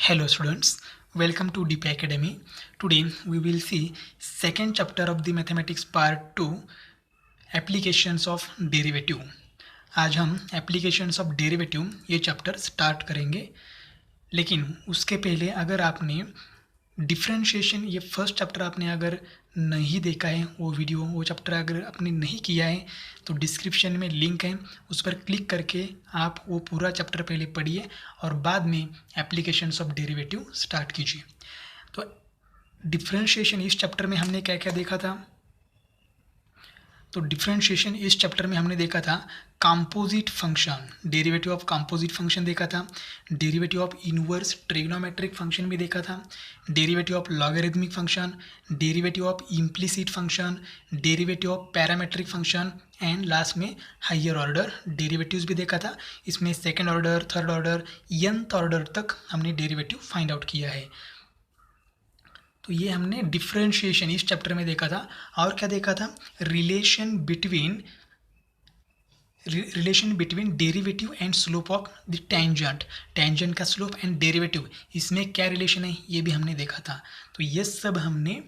Hello students, welcome to DP Academy. Today we will see second chapter of the mathematics part 2 applications of derivative. आज हम applications of derivative ये chapter start करेंगे, लेकिन उसके पहले अगर आपने डिफ्रेंशिएशन ये फर्स्ट चैप्टर आपने अगर नहीं देखा है वो चैप्टर अगर आपने नहीं किया है तो डिस्क्रिप्शन में लिंक है, उस पर क्लिक करके आप वो पूरा चैप्टर पहले पढ़िए और बाद में एप्लीकेशंस ऑफ डेरिवेटिव स्टार्ट कीजिए। तो डिफ्रेंशिएशन इस चैप्टर में हमने क्या क्या देखा था? तो डिफ्रेंशिएशन इस चैप्टर में हमने देखा था composite function, derivative of composite function देखा था, derivative of inverse trigonometric function भी देखा था, derivative of logarithmic function, derivative of implicit function, derivative of parametric function and last में हायर ऑर्डर डेरिवेटिव्स भी देखा था। इसमें second order, third order, nth order तक हमने डेरिवेटिव फाइंड आउट किया है। तो ये हमने डिफ्रेंशिएशन इस चैप्टर में देखा था। और क्या देखा था? Relation between derivative and slope of the tangent, tangent का स्लोप एंड डेरिवेटिव, इसमें क्या रिलेशन है ये भी हमने देखा था। तो ये सब हमने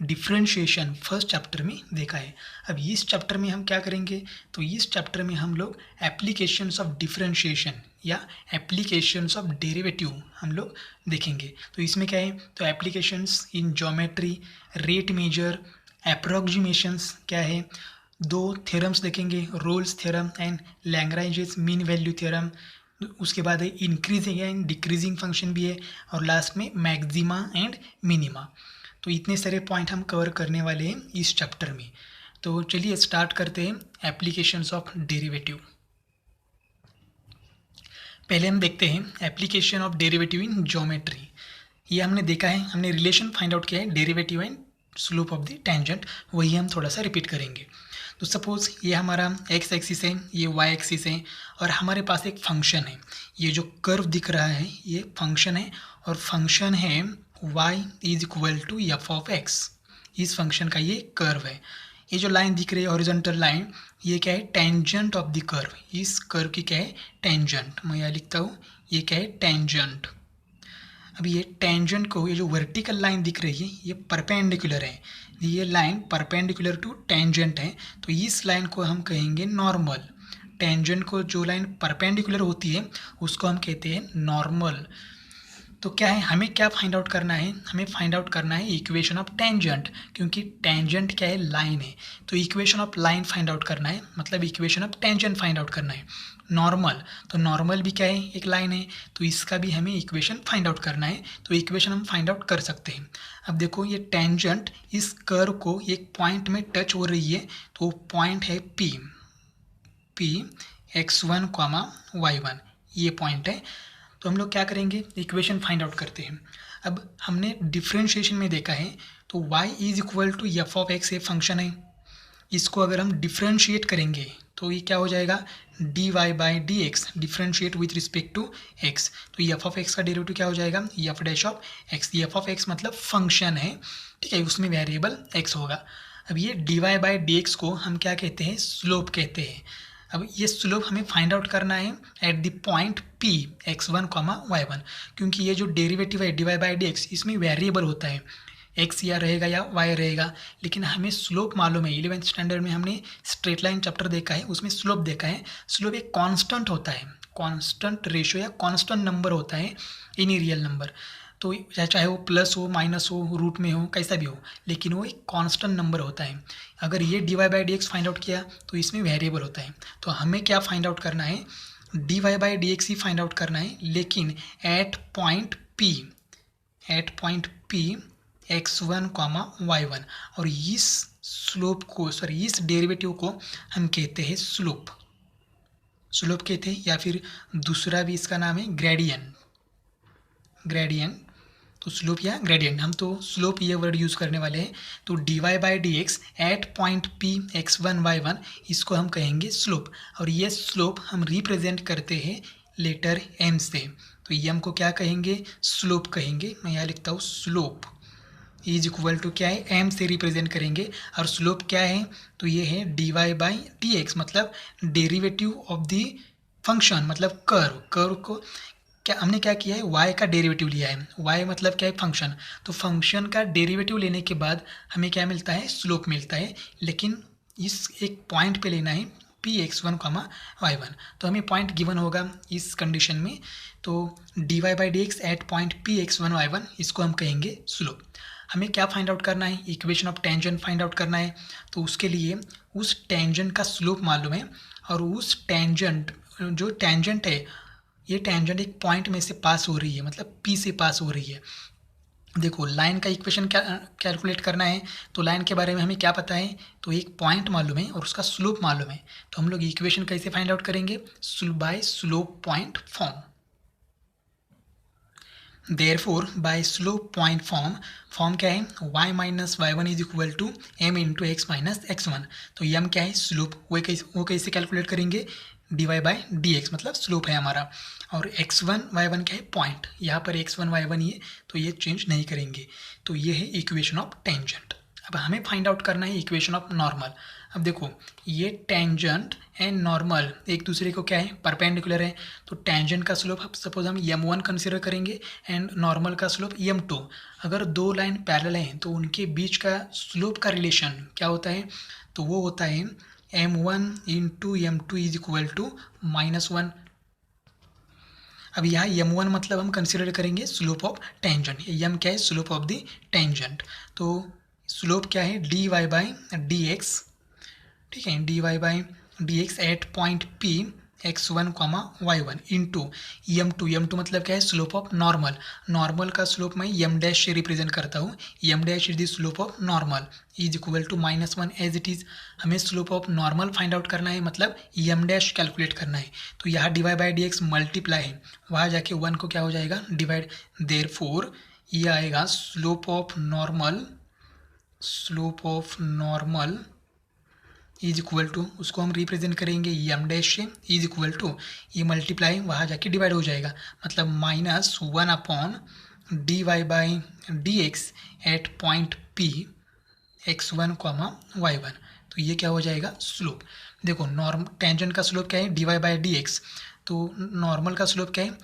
डिफ्रेंशिएशन फर्स्ट चैप्टर में देखा है। अब इस चैप्टर में हम क्या करेंगे? तो इस चैप्टर में हम लोग एप्लीकेशंस ऑफ डिफ्रेंशिएशन या एप्लीकेशंस ऑफ डेरिवेटिव हम लोग देखेंगे। तो इसमें क्या है? तो applications in geometry, rate measure, approximations क्या है, दो थ्योरम्स देखेंगे, Rolle's theorem and Lagrange's mean value theorem. उसके बाद है इंक्रीजिंग एंड डिक्रीजिंग फंक्शन भी है, और लास्ट में मैक्सिमा एंड मिनिमा। तो इतने सारे पॉइंट हम कवर करने वाले हैं इस चैप्टर में। तो चलिए स्टार्ट करते हैं एप्लीकेशंस ऑफ डेरिवेटिव। पहले हम देखते हैं application of derivative in geometry. ये हमने देखा है, हमने रिलेशन फाइंड आउट किया है derivative and slope of the tangent, वही हम थोड़ा सा रिपीट करेंगे। तो सपोज ये हमारा एक्स एक्सिस है, ये वाई एक्सिस है, और हमारे पास एक फंक्शन है। ये जो कर्व दिख रहा है ये फंक्शन है, और फंक्शन है y is equal to f of x. इस फंक्शन का ये कर्व है। ये जो लाइन दिख रही है हॉरिजॉन्टल लाइन, ये क्या है? Tangent of the curve. इस कर्व की क्या है? टेंजेंट। मैं यहाँ लिखता हूँ, ये क्या है? टेंजेंट। अब ये टेंजेंट को, ये जो वर्टिकल लाइन दिख रही है ये परपेंडिकुलर है, ये लाइन परपेंडिकुलर टू टेंजेंट है, तो इस लाइन को हम कहेंगे नॉर्मल। टेंजेंट को जो लाइन परपेंडिकुलर होती है उसको हम कहते हैं नॉर्मल। तो क्या है, हमें क्या फाइंड आउट करना है? हमें फाइंड आउट करना है इक्वेशन ऑफ टेंजेंट, क्योंकि टेंजेंट क्या है? लाइन है। तो equation of line find out करना है, मतलब equation of tangent find out करना है। नॉर्मल, तो नॉर्मल भी क्या है? एक लाइन है, तो इसका भी हमें इक्वेशन फाइंड आउट करना है। तो इक्वेशन हम फाइंड आउट कर सकते हैं। अब देखो, ये टेंजेंट इस कर्व को एक पॉइंट में टच हो रही है, तो वो पॉइंट है P x1, y1, ये पॉइंट है। तो हम लोग क्या करेंगे? इक्वेशन फाइंड आउट करते हैं। अब हमने डिफ्रेंशिएशन में देखा है, तो y is equal to f of x ये फंक्शन है। इसको अगर हम डिफ्रेंशिएट करेंगे तो ये क्या हो जाएगा? dy by d x, differentiate with respect to x। तो एफ ऑफ एक्स का डेरिवेटिव क्या हो जाएगा? F dash of x. F of x मतलब फंक्शन है, ठीक है, उसमें वेरिएबल x होगा। अब ये dy बाई डी एक्स को हम क्या कहते हैं? स्लोप कहते हैं। अब ये स्लोप हमें फाइंड आउट करना है eight the point P x1, y1, क्योंकि ये जो डेरिवेटिव है dy बाई डी एक्स, इसमें वेरिएबल होता है, x या रहेगा या y रहेगा, लेकिन हमें स्लोप मालूम है। 11th स्टैंडर्ड में हमने स्ट्रेट लाइन चैप्टर देखा है, उसमें स्लोप देखा है। स्लोप एक कांस्टेंट होता है, कांस्टेंट रेशियो या कांस्टेंट नंबर होता है इन रियल नंबर। तो चाहे वो प्लस हो, माइनस हो, रूट में हो, कैसा भी हो, लेकिन वो एक कांस्टेंट नंबर होता है। अगर ये dy by d x find out किया तो इसमें वेरिएबल होता है। तो हमें क्या फाइंड आउट करना है? dy by d x he find out करना है, लेकिन eight point P x1, y1। और इस स्लोप को, इस डेरिवेटिव को हम कहते हैं स्लोप कहते हैं, या फिर दूसरा भी इसका नाम है ग्रेडियंट। तो स्लोप या ग्रेडियंट, हम तो स्लोप ये वर्ड यूज़ करने वाले हैं। तो dy by d x at point P x1, y1, इसको हम कहेंगे स्लोप। और ये स्लोप हम रिप्रेजेंट करते हैं लेटर m से। तो ये हमको क्या कहेंगे? स्लोप कहेंगे। मैं यहाँ लिखता हूँ स्लोप इज इक्वल टू क्या है? m से रिप्रेजेंट करेंगे। और स्लोप क्या है? तो ये है dy बाई डी एक्स, मतलब डेरिवेटिव ऑफ द फंक्शन, मतलब कर्व को हमने क्या किया है, y का डेरिवेटिव लिया है। y मतलब क्या है, फंक्शन। तो फंक्शन का डेरिवेटिव लेने के बाद हमें क्या मिलता है, स्लोप मिलता है। लेकिन इस एक पॉइंट पे लेना है p(x1, y1). तो हमें पॉइंट गिवन होगा इस कंडीशन में। तो dy/dx at point p(x1, y1), इसको हम कहेंगे स्लोप। हमें क्या फाइंड आउट करना है, equation of tangent find out करना है। तो उसके लिए उस टेंजेंट का स्लोप मालूम है, और उस टेंजेंट, जो टेंजेंट है, ये टेंजेंट एक पॉइंट में से पास हो रही है, मतलब P से पास हो रही है। देखो लाइन का इक्वेशन क्या कैलकुलेट करना है, तो लाइन के बारे में हमें क्या पता है, तो एक पॉइंट मालूम है और उसका स्लोप मालूम है। तो हम लोग इक्वेशन कैसे फाइंड आउट करेंगे, by slope point form. Therefore by slope point form क्या है, y minus y1 is equal to m into x minus x1। तो m क्या है, स्लोप। वो कैसे कैलकुलेट करेंगे, dy/dx, मतलब स्लोप है हमारा। और x1 y1 क्या है, पॉइंट। यहाँ पर x1 y1 ही है, तो ये चेंज नहीं करेंगे। तो ये है इक्वेशन ऑफ टेंजेंट। अब हमें फाइंड आउट करना है इक्वेशन ऑफ नॉर्मल। अब देखो ये टेंजेंट एंड नॉर्मल एक दूसरे को क्या है, परपेंडिकुलर है। तो टेंजेंट का स्लोप सपोज हम m1 कंसिडर करेंगे एंड नॉर्मल का स्लोप m2। अगर दो लाइन पैरेलल हैं तो उनके बीच का स्लोप का रिलेशन क्या होता है, तो वो होता है m1 into m2 is equal to -1। अब यहाँ m1 मतलब हम कंसिडर करेंगे स्लोप ऑफ टेंजेंट। m क्या है, स्लोप ऑफ द टेंजेंट। तो स्लोप क्या है, dy/dx, ठीक है, dy/dx at point p x1, y1 into m2 मतलब क्या है, स्लोप ऑफ नॉर्मल। नॉर्मल का स्लोप मैं m डैश से रिप्रेजेंट करता हूँ, m dash is the slope of normal is equal to -1 as it is. हमें slope of normal find out करना है, मतलब m डैश कैलकुलेट करना है। तो यहाँ dy/dx मल्टीप्लाई है, वहाँ जाके 1 को क्या हो जाएगा, डिवाइड। देयरफॉर ये आएगा slope of normal is equal to, उसको हम रिप्रेजेंट करेंगे m डैश से, इज इक्वल टू, ये मल्टीप्लाई वहाँ जाके डिवाइड हो जाएगा, मतलब -1 upon dy/dx at point p x1, y1। तो ये क्या हो जाएगा, स्लोप। देखो टेंजेंट का स्लोप क्या है, dy/dx। तो नॉर्मल का स्लोप क्या है,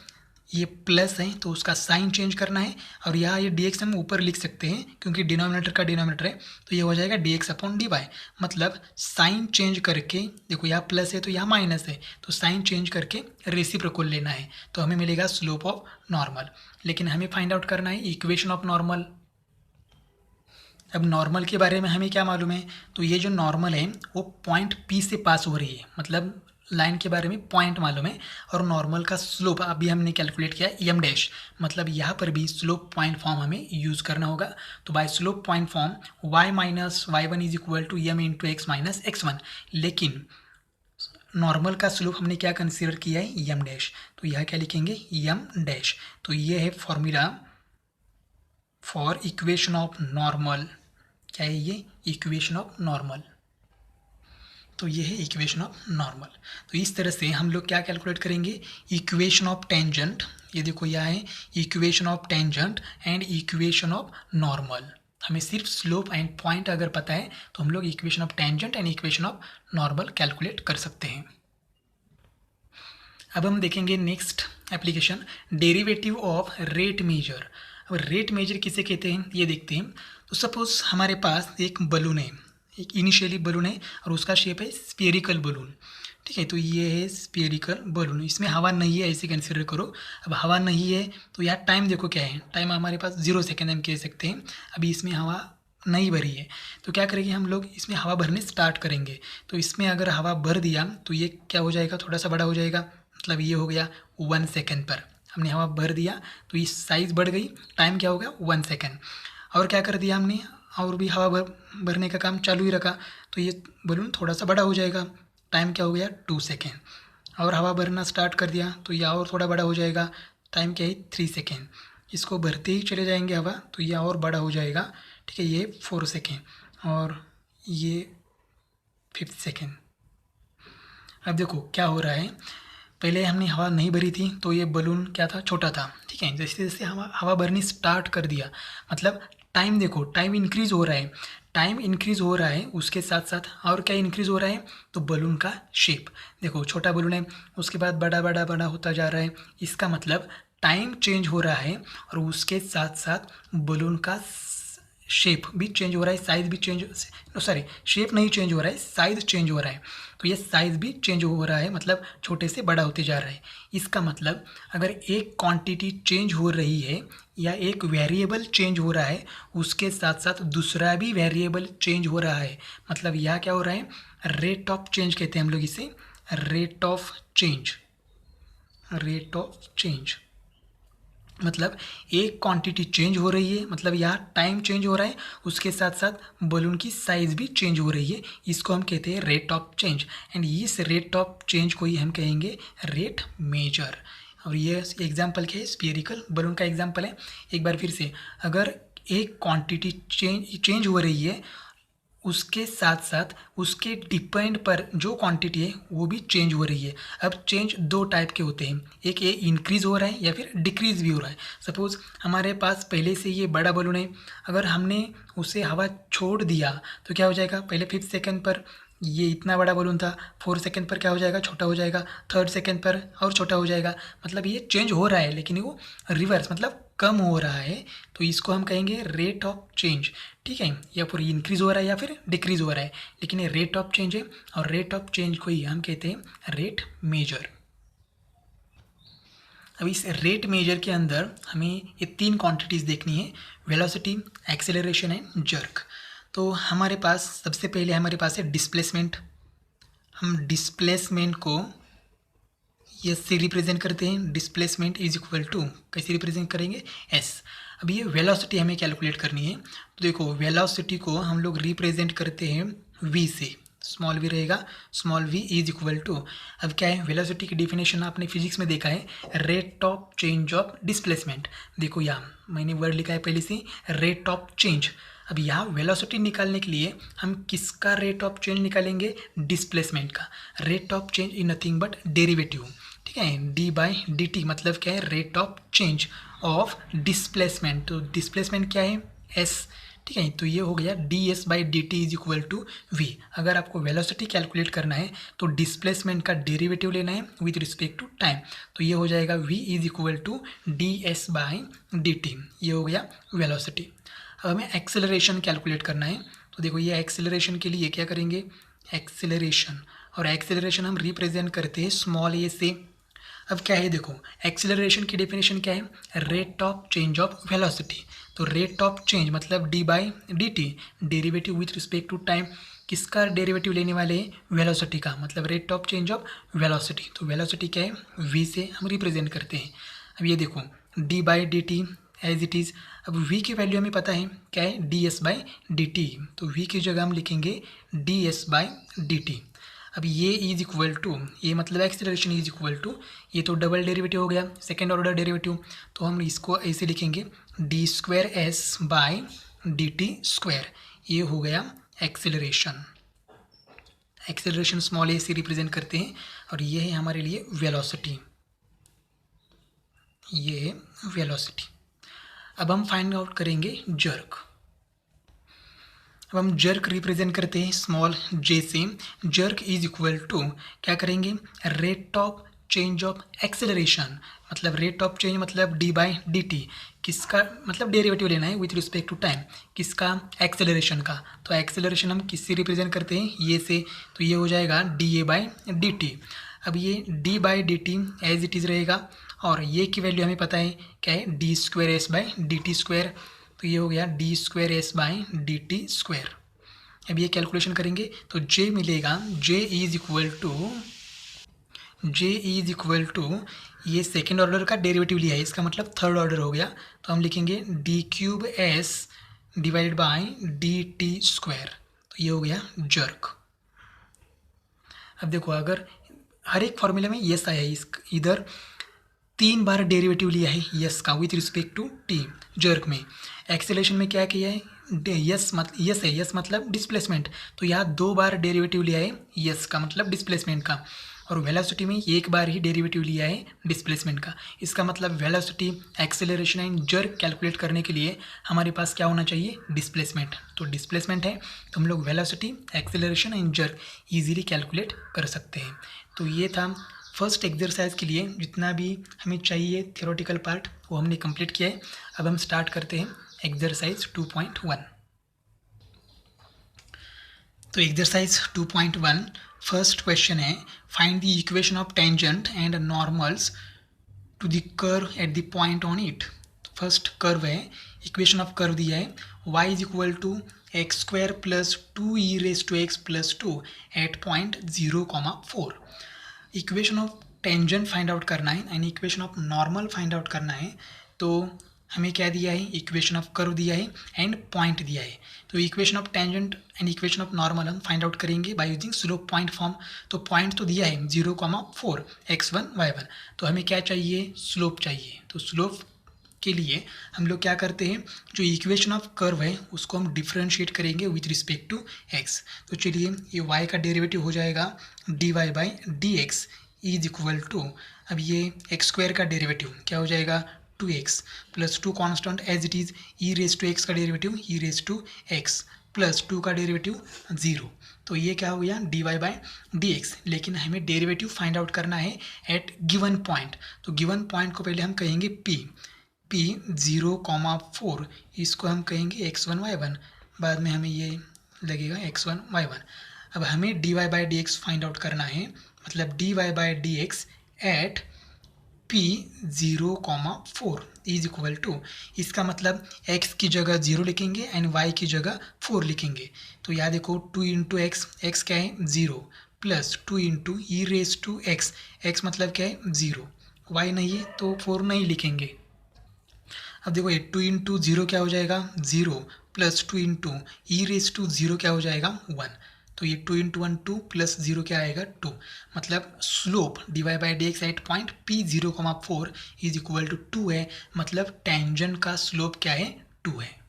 ये प्लस है तो उसका साइन चेंज करना है, और यहाँ ये dx हम ऊपर लिख सकते हैं क्योंकि डिनोमिनेटर का डिनोमिनेटर है, तो ये हो जाएगा dx अपॉन dy। मतलब साइन चेंज करके, देखो यहाँ प्लस है तो यहाँ माइनस है, तो साइन चेंज करके रेसिप्रोकल लेना है, तो हमें मिलेगा स्लोप ऑफ नॉर्मल। लेकिन हमें फाइंड आउट करना है इक्वेशन ऑफ नॉर्मल। अब नॉर्मल के बारे में हमें क्या मालूम है, तो ये जो नॉर्मल है वो पॉइंट P से पास हो रही है, मतलब लाइन के बारे में पॉइंट मालूम है। और नॉर्मल का स्लोप अभी हमने कैलकुलेट किया m डैश, मतलब यहाँ पर भी स्लोप पॉइंट फॉर्म हमें यूज़ करना होगा। तो by slope point form y minus y1 is equal to m into x minus x1। लेकिन नॉर्मल का स्लोप हमने क्या कंसिडर किया है, m डैश, तो यहाँ क्या लिखेंगे, m डैश। तो ये है formula for equation of normal. क्या है ये, इक्वेशन ऑफ नॉर्मल। तो ये है इक्वेशन ऑफ नॉर्मल। तो इस तरह से हम लोग क्या कैलकुलेट करेंगे, इक्वेशन ऑफ टेंजेंट। ये देखो यह है equation of tangent and equation of normal. हमें सिर्फ स्लोप एंड पॉइंट अगर पता है तो हम लोग equation of tangent and equation of normal calculate कर सकते हैं। अब हम देखेंगे next application, derivative of rate measure. अब रेट मेजर किसे कहते हैं ये देखते हैं। तो सपोज हमारे पास एक बलून है, एक इनिशियली बलून है और उसका शेप है स्फेरिकल बलून, ठीक है। तो ये है स्फेरिकल बलून, इसमें हवा नहीं है ऐसे कंसिडर करो। अब हवा नहीं है तो यार टाइम देखो क्या है, टाइम हमारे पास 0 सेकेंड हम कह सकते हैं। अभी इसमें हवा नहीं भरी है, तो क्या करेंगे हम लोग, इसमें हवा भरने स्टार्ट करेंगे। तो इसमें अगर हवा भर दिया तो ये क्या हो जाएगा, थोड़ा सा बड़ा हो जाएगा, मतलब ये हो गया 1 सेकेंड पर हमने हवा भर दिया, तो ये साइज़ बढ़ गई, टाइम क्या हो गया 1 सेकेंड। और क्या कर दिया हमने, और भी हवा भरने का काम चालू ही रखा, तो ये बलून थोड़ा सा बड़ा हो जाएगा, टाइम क्या हो गया 2 सेकेंड। और हवा भरना स्टार्ट कर दिया तो यह और थोड़ा बड़ा हो जाएगा, टाइम क्या है 3 सेकेंड। इसको भरते ही चले जाएंगे हवा तो यह और बड़ा हो जाएगा, ठीक है, ये 4 सेकेंड और ये 5 सेकेंड। अब देखो क्या हो रहा है, पहले हमने हवा नहीं भरी थी तो ये बलून क्या था, छोटा था, ठीक है। जैसे जैसे हवा भरनी स्टार्ट कर दिया, मतलब टाइम देखो, टाइम इंक्रीज़ हो रहा है, टाइम इंक्रीज़ हो रहा है, उसके साथ साथ और क्या इंक्रीज़ हो रहा है, तो बलून का शेप देखो, छोटा बलून है उसके बाद बड़ा बड़ा बड़ा होता जा रहा है। इसका मतलब टाइम चेंज हो रहा है और उसके साथ साथ बलून का शेप भी चेंज हो रहा है, साइज़ भी चेंज, सॉरी शेप नहीं चेंज हो रहा है, साइज़ चेंज हो रहा है। तो ये साइज़ भी चेंज हो रहा है, मतलब छोटे से बड़ा होते जा रहा है। इसका मतलब अगर एक क्वांटिटी चेंज हो रही है या एक वेरिएबल चेंज हो रहा है, उसके साथ साथ दूसरा भी वेरिएबल चेंज हो रहा है, मतलब यह क्या हो रहा है, रेट ऑफ चेंज कहते हैं हम लोग इसे, rate of change. Rate of change मतलब एक क्वांटिटी चेंज हो रही है, मतलब यहाँ टाइम चेंज हो रहा है, उसके साथ साथ बलून की साइज़ भी चेंज हो रही है। इसको हम कहते हैं रेट ऑफ चेंज, एंड इस रेट ऑफ चेंज को ही हम कहेंगे रेट मेजर। और ये एग्जांपल क्या है, स्फीयरिकल बलून का एग्जांपल है। एक बार फिर से, अगर एक क्वांटिटी चेंज हो रही है, उसके साथ साथ उसके डिपेंड पर जो क्वांटिटी है वो भी चेंज हो रही है। अब चेंज दो टाइप के होते हैं, एक ये इंक्रीज़ हो रहा है या फिर डिक्रीज़ भी हो रहा है। सपोज़ हमारे पास पहले से ये बड़ा बलून है, अगर हमने उसे हवा छोड़ दिया तो क्या हो जाएगा, पहले 5 सेकंड पर ये इतना बड़ा बलून था, 4 सेकंड पर क्या हो जाएगा, छोटा हो जाएगा, 3rd सेकंड पर और छोटा हो जाएगा। मतलब ये चेंज हो रहा है लेकिन वो रिवर्स मतलब कम हो रहा है, तो इसको हम कहेंगे रेट ऑफ चेंज। ठीक है, या फिर इंक्रीज हो रहा है या फिर डिक्रीज हो रहा है, लेकिन ये रेट ऑफ चेंज है, और रेट ऑफ चेंज को ही हम कहते हैं रेट मेजर। अब इस रेट मेजर के अंदर हमें ये 3 क्वांटिटीज़ देखनी है, वेलोसिटी, एक्सेलरेशन एंड जर्क। तो हमारे पास सबसे पहले हमारे पास है डिस्प्लेसमेंट। हम डिस्प्लेसमेंट को एस से रिप्रेजेंट करते हैं। डिस्प्लेसमेंट इज इक्वल टू, कैसे रिप्रेजेंट करेंगे, एस। अब ये वेलोसिटी हमें कैलकुलेट करनी है, तो देखो वेलोसिटी को हम लोग रिप्रेजेंट करते हैं वी से, स्मॉल वी रहेगा, small v is equal to, अब क्या है वेलोसिटी की डिफिनेशन आपने फिजिक्स में देखा है, rate of change of displacement. देखो यहाँ मैंने वर्ड लिखा है पहले से, रेट ऑफ चेंज। अब यहाँ वेलोसिटी निकालने के लिए हम किसका रेट ऑफ चेंज निकालेंगे, डिस्प्लेसमेंट का। Rate of change is nothing but derivative, ठीक है, डी बाई डी टी, मतलब क्या है, rate of change of displacement. तो डिस्प्लेसमेंट क्या है, एस। ठीक है, तो ये हो गया d s by d t is equal to v. अगर आपको वेलोसिटी कैलकुलेट करना है तो डिस्प्लेसमेंट का डेरिवेटिव लेना है विथ रिस्पेक्ट टू टाइम, तो ये हो जाएगा v is equal to d s by d t, ये हो गया वेलोसिटी। अब हमें एक्सेलरेशन कैलकुलेट करना है, तो देखो ये एक्सेलरेशन के लिए क्या करेंगे, एक्सेलरेशन, और एक्सेलरेशन हम रिप्रेजेंट करते हैं स्मॉल ए से। अब क्या है, देखो एक्सेलरेशन की डेफिनेशन क्या है, rate of change of velocity. तो रेट ऑफ चेंज मतलब d by d t, derivative with respect to time. किसका डेरिवेटिव लेने वाले हैं, वेलोसिटी का, मतलब rate of change of velocity. तो वेलोसिटी क्या है, वी से हम रिप्रेजेंट करते हैं। अब ये देखो d by d t as it is. अब v की वैल्यू हमें पता है क्या है, d s by d t, तो v की जगह हम लिखेंगे d s by d t. अब ये इज इक्वल टू, ये मतलब एक्सेलरेशन इज इक्वल टू, ये तो डबल डेरिवेटिव हो गया, सेकेंड ऑर्डर डेरिवेटिव, तो हम इसको ऐसे लिखेंगे D square S by d T square, ये हो गया एक्सेलरेशन। एक्सेलरेशन स्मॉल ए से रिप्रेजेंट करते हैं, और ये है हमारे लिए वेलोसिटी, ये है वेलोसिटी। अब हम फाइंड आउट करेंगे जर्क। अब हम जर्क रिप्रेजेंट करते हैं स्मॉल जे से। जर्क इज इक्वल टू क्या करेंगे, rate of change of acceleration, मतलब रेट ऑफ चेंज मतलब डी बाई डी टी, किसका मतलब डेरिवेटिव लेना है विथ रिस्पेक्ट टू टाइम, किसका, एक्सेलरेशन का। तो एक्सेलरेशन हम किससे रिप्रेजेंट करते हैं, ये से, तो ये हो जाएगा d a by d t. अब ये d by d t as it is रहेगा, और ये की वैल्यू हमें पता है क्या है, D square S by d T square, तो ये हो गया D square S by d T square. अब ये कैलकुलेशन करेंगे तो j मिलेगा, j इज इक्वल टू ये सेकेंड ऑर्डर का डेरिवेटिव लिया है, इसका मतलब थर्ड ऑर्डर हो गया, तो हम लिखेंगे D cube S divided by d T square, तो ये हो गया जर्क। अब देखो अगर हर एक फॉर्मूले में यस आया है, इस इधर 3 बार डेरिवेटिव लिया है यस का with respect to t. Jerk में एक्सेलरेशन में क्या किया है, यस है, यस मतलब डिस्प्लेसमेंट, तो यहाँ 2 बार डेरिवेटिव लिया है यस का मतलब डिस्प्लेसमेंट का, और वेलोसिटी में 1 बार ही डेरिवेटिव लिया है डिस्प्लेसमेंट का। इसका मतलब velocity, acceleration and jerk calculate करने के लिए हमारे पास क्या होना चाहिए, डिस्प्लेसमेंट। तो डिस्प्लेसमेंट है तो हम लोग velocity, acceleration and jerk easily calculate कर सकते हैं। तो ये था फर्स्ट एक्सरसाइज के लिए जितना भी हमें चाहिए थियोरेटिकल पार्ट वो हमने कंप्लीट किया है। अब हम स्टार्ट करते हैं एक्सरसाइज 2.1। तो एक्सरसाइज 2.1 फर्स्ट क्वेश्चन है, find the equation of tangent and normals to the curve at the point on it. First curve है, इक्वेशन ऑफ कर्व दिया है y is equal to x square plus 2e raise to x plus 2 at point 0,4। Equation of tangent find out करना है and equation of normal find out करना है। तो हमें क्या दिया है, इक्वेशन ऑफ कर्व दिया है एंड पॉइंट दिया है। तो equation of tangent and equation of normal हम फाइंड आउट करेंगे by using slope point form. तो पॉइंट तो दिया है 0,4 x1 y1, तो हमें क्या चाहिए, स्लोप चाहिए। तो स्लोप के लिए हम लोग क्या करते हैं, जो इक्वेशन ऑफ कर्व है उसको हम डिफरेंशिएट करेंगे विथ रिस्पेक्ट टू x। तो चलिए ये y का डेरिवेटिव हो जाएगा dy by d x is equal to, अब ये एक्स स्क्वायर का डेरिवेटिव क्या हो जाएगा 2x plus 2 constant as it is e raise to x का derivative e raise to x plus 2 का डेरिवेटिव 0। तो ये क्या हो गया dy बाई डी एक्स, लेकिन हमें डेरिवेटिव फाइंड आउट करना है एट गिवन पॉइंट। तो गिवन पॉइंट को पहले हम कहेंगे p 0,4, इसको हम कहेंगे x1 y1, बाद में हमें ये लगेगा x1 y1। अब हमें dy by d x find out करना है, मतलब dy by d x at p 0,4 is equal to, इसका मतलब x की जगह 0 लिखेंगे एंड y की जगह 4 लिखेंगे। तो यहाँ देखो 2 इंटू एक्स, एक्स क्या है 0 plus 2 into e raise to x, x मतलब क्या है 0, y नहीं है तो 4 नहीं लिखेंगे। अब देखो ये 2 इंटू 0 क्या हो जाएगा 0 plus 2 into e raise to 0 क्या हो जाएगा 1। तो ये 2 इंटू 1 2 प्लस 0 क्या आएगा 2, मतलब slope dy by d x at point p 0,4 is equal to 2 है, मतलब टेंजेंट का स्लोप क्या है 2 है।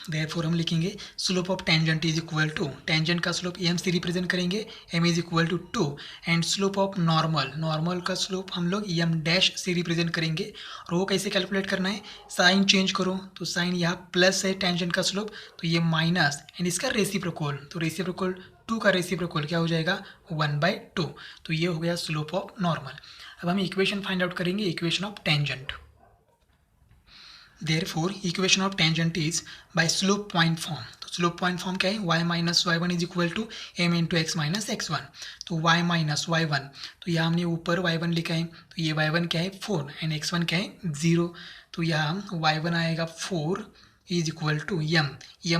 देयरफॉर हम लिखेंगे slope of tangent is equal to, tangent का स्लोप m से रिप्रेजेंट करेंगे m is equal to 2 and slope of normal, normal का स्लोप हम लोग m डैश से रिप्रेजेंट करेंगे। और वो कैसे कैलकुलेट करना है, साइन चेंज करो, तो साइन यहाँ प्लस है टेंजेंट का स्लोप, तो ये माइनस एंड इसका रेसिप्रोकल, तो रेसिप्रोकल 2 का रेसिप्रोकल क्या हो जाएगा 1/2। तो ये हो गया स्लोप ऑफ नॉर्मल। अब हम इक्वेशन फाइंड आउट करेंगे, equation of tangent. Therefore, equation of tangent is by slope point form। तो slope point form क्या है, y minus y one is equal to m into x minus x one. तो y minus y one, तो यहाँ हमने ऊपर y1 लिखा है, तो ये y1 क्या है 4 एंड x1 क्या है 0। तो यहाँ y1 आएगा 4 इज इक्वल टू m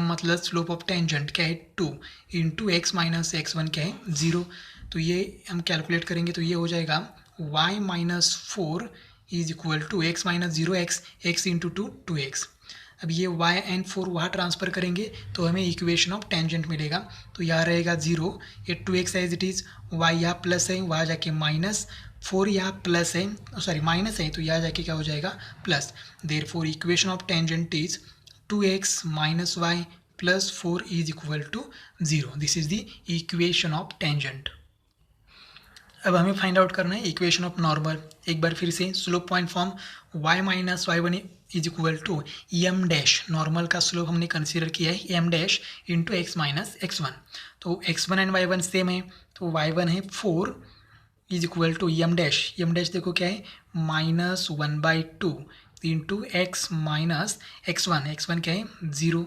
मतलब स्लोप ऑफ टेंजेंट क्या है 2 into x minus x one क्या है 0। तो ये हम कैलकुलेट करेंगे, तो ये हो जाएगा y minus 4 is equal to x minus 0 x into 2 2x। अब ये y एंड 4 वहाँ ट्रांसफ़र करेंगे तो हमें इक्वेशन ऑफ टेंजेंट मिलेगा। तो यहाँ रहेगा 0, ये 2x as it is, y यहाँ प्लस है, वहाँ जाके माइनस, 4 यहाँ प्लस है, सॉरी माइनस है, तो यहाँ जाके क्या हो जाएगा plus. Therefore equation of tangent is 2x minus y plus 4 is equal to 0। This is the equation of tangent. अब हमें फाइंड आउट करना है इक्वेशन ऑफ नॉर्मल। एक बार फिर से slope point form y minus y one is equal to m dash, normal का slope हमने कंसीडर किया है m dash into x minus x one. तो x1 एंड y1 सेम है, तो y1 है 4 is equal to m dash देखो क्या है -1/2 इंटू एक्स माइनस x1 क्या है 0।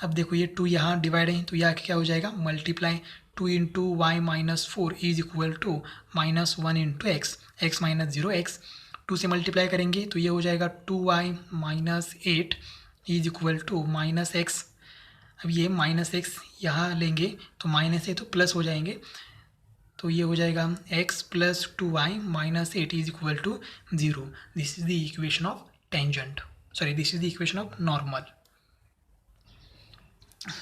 अब देखो ये 2 यहाँ डिवाइड है, तो यहाँ क्या हो जाएगा multiply, 2 into y minus 4 is equal to -1 into x minus 0 x, 2 से मल्टीप्लाई करेंगे तो ये हो जाएगा 2y minus 8 is equal to minus x. अब ये माइनस एक्स यहाँ लेंगे तो माइनस है तो प्लस हो जाएंगे, तो ये हो जाएगा x plus 2y minus 8 is equal to 0। This is the equation of tangent, sorry this is the equation of normal.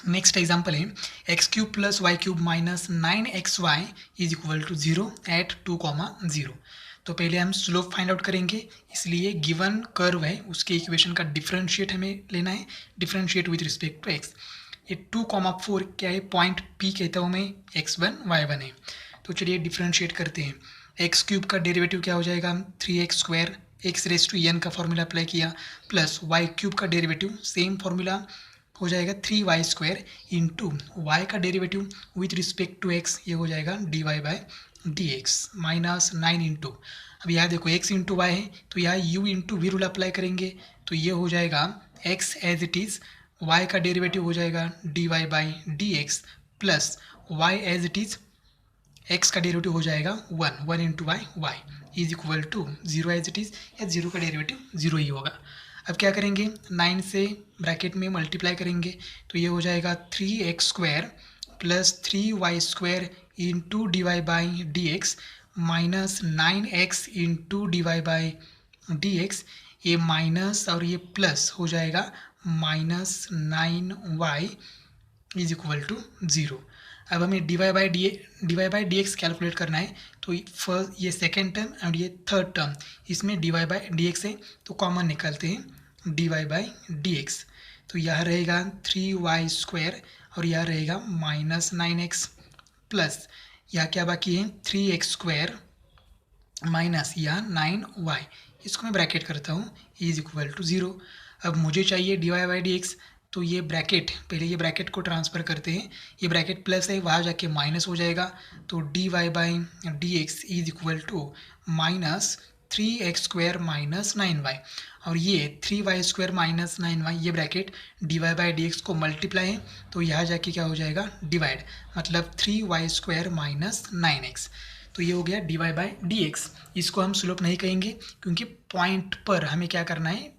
Next example है x cube plus y cube minus 9xy is equal to 0 at 2,0। तो पहले हम slope find out करेंगे, इसलिए given curve है उसके equation का differentiate हमें लेना है, differentiate with respect to x. ये 2,4 क्या है, पॉइंट पी कहता हूँ मैं, x1 y1 है। तो चलिए डिफरेंशिएट करते हैं। एक्स क्यूब का डेरिवेटिव क्या हो जाएगा 3x², x raise to n का फॉर्मूला अप्लाई किया, प्लस वाई क्यूब का डेरिवेटिव सेम फॉर्मूला हो जाएगा 3y² इंटू वाई का derivative with respect to x, ये हो जाएगा dy by d x minus 9 into, अब यहाँ देखो x इंटू वाई है तो यहाँ u into v rule apply करेंगे तो ये हो जाएगा x as it is, y का डेरिवेटिव हो जाएगा dy by d x plus y as it is, x का डेरिवेटिव हो जाएगा 1 into y, y is equal to 0 as it is, या 0 का डेरिवेटिव 0 ही होगा। अब क्या करेंगे, 9 से ब्रैकेट में मल्टीप्लाई करेंगे तो ये हो जाएगा 3x square plus 3y square into d y by d x minus 9x into d y by d x, ये माइनस और ये प्लस हो जाएगा minus 9y is equal to 0। अब हमें d y by d x calculate करना है तो फर्स्ट ये सेकेंड टर्म और ये थर्ड टर्म, इसमें d y by d x है तो कॉमन निकालते हैं d y by d x, तो यह रहेगा 3y स्क्वायर और यह रहेगा माइनस 9x प्लस यह क्या बाकी है 3x स्क्वायर माइनस यह 9y, इसको मैं ब्रैकेट करता हूँ इज इक्वल टू 0। अब मुझे चाहिए d y by d x, तो ये ब्रैकेट, पहले ये ब्रैकेट को ट्रांसफ़र करते हैं, ये ब्रैकेट प्लस है वहाँ जाके माइनस हो जाएगा तो d y by d x is equal to minus 3x square minus 9y, और ये 3y स्क्वायर माइनस 9y, ये bracket d y by d x को मल्टीप्लाई है तो यहाँ जाके क्या हो जाएगा डिवाइड, मतलब 3y स्क्वायर माइनस 9x, तो ये हो गया d y by d x. इसको हम स्लोप नहीं कहेंगे क्योंकि पॉइंट पर हमें क्या करना है,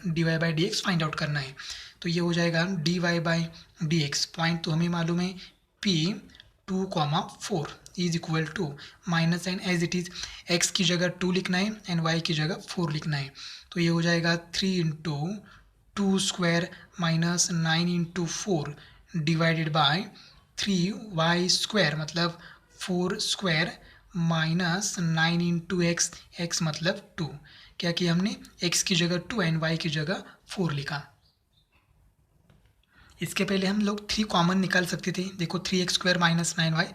d y by d x find out करना है, तो ये हो जाएगा d y by d x, point तो हमें मालूम है P2,4 is equal to minus n as it is, x की जगह 2 लिखना है एंड वाई की जगह 4 लिखना है, तो ये हो जाएगा 3 into 2 square minus 9 into 4 divided by 3y square मतलब 4 square minus 9 into x, x मतलब 2, क्या किया हमने x की जगह 2 एंड y की जगह 4 लिखा। इसके पहले हम लोग 3 कॉमन निकाल सकते थे, देखो 3x स्क्वायर माइनस 9y,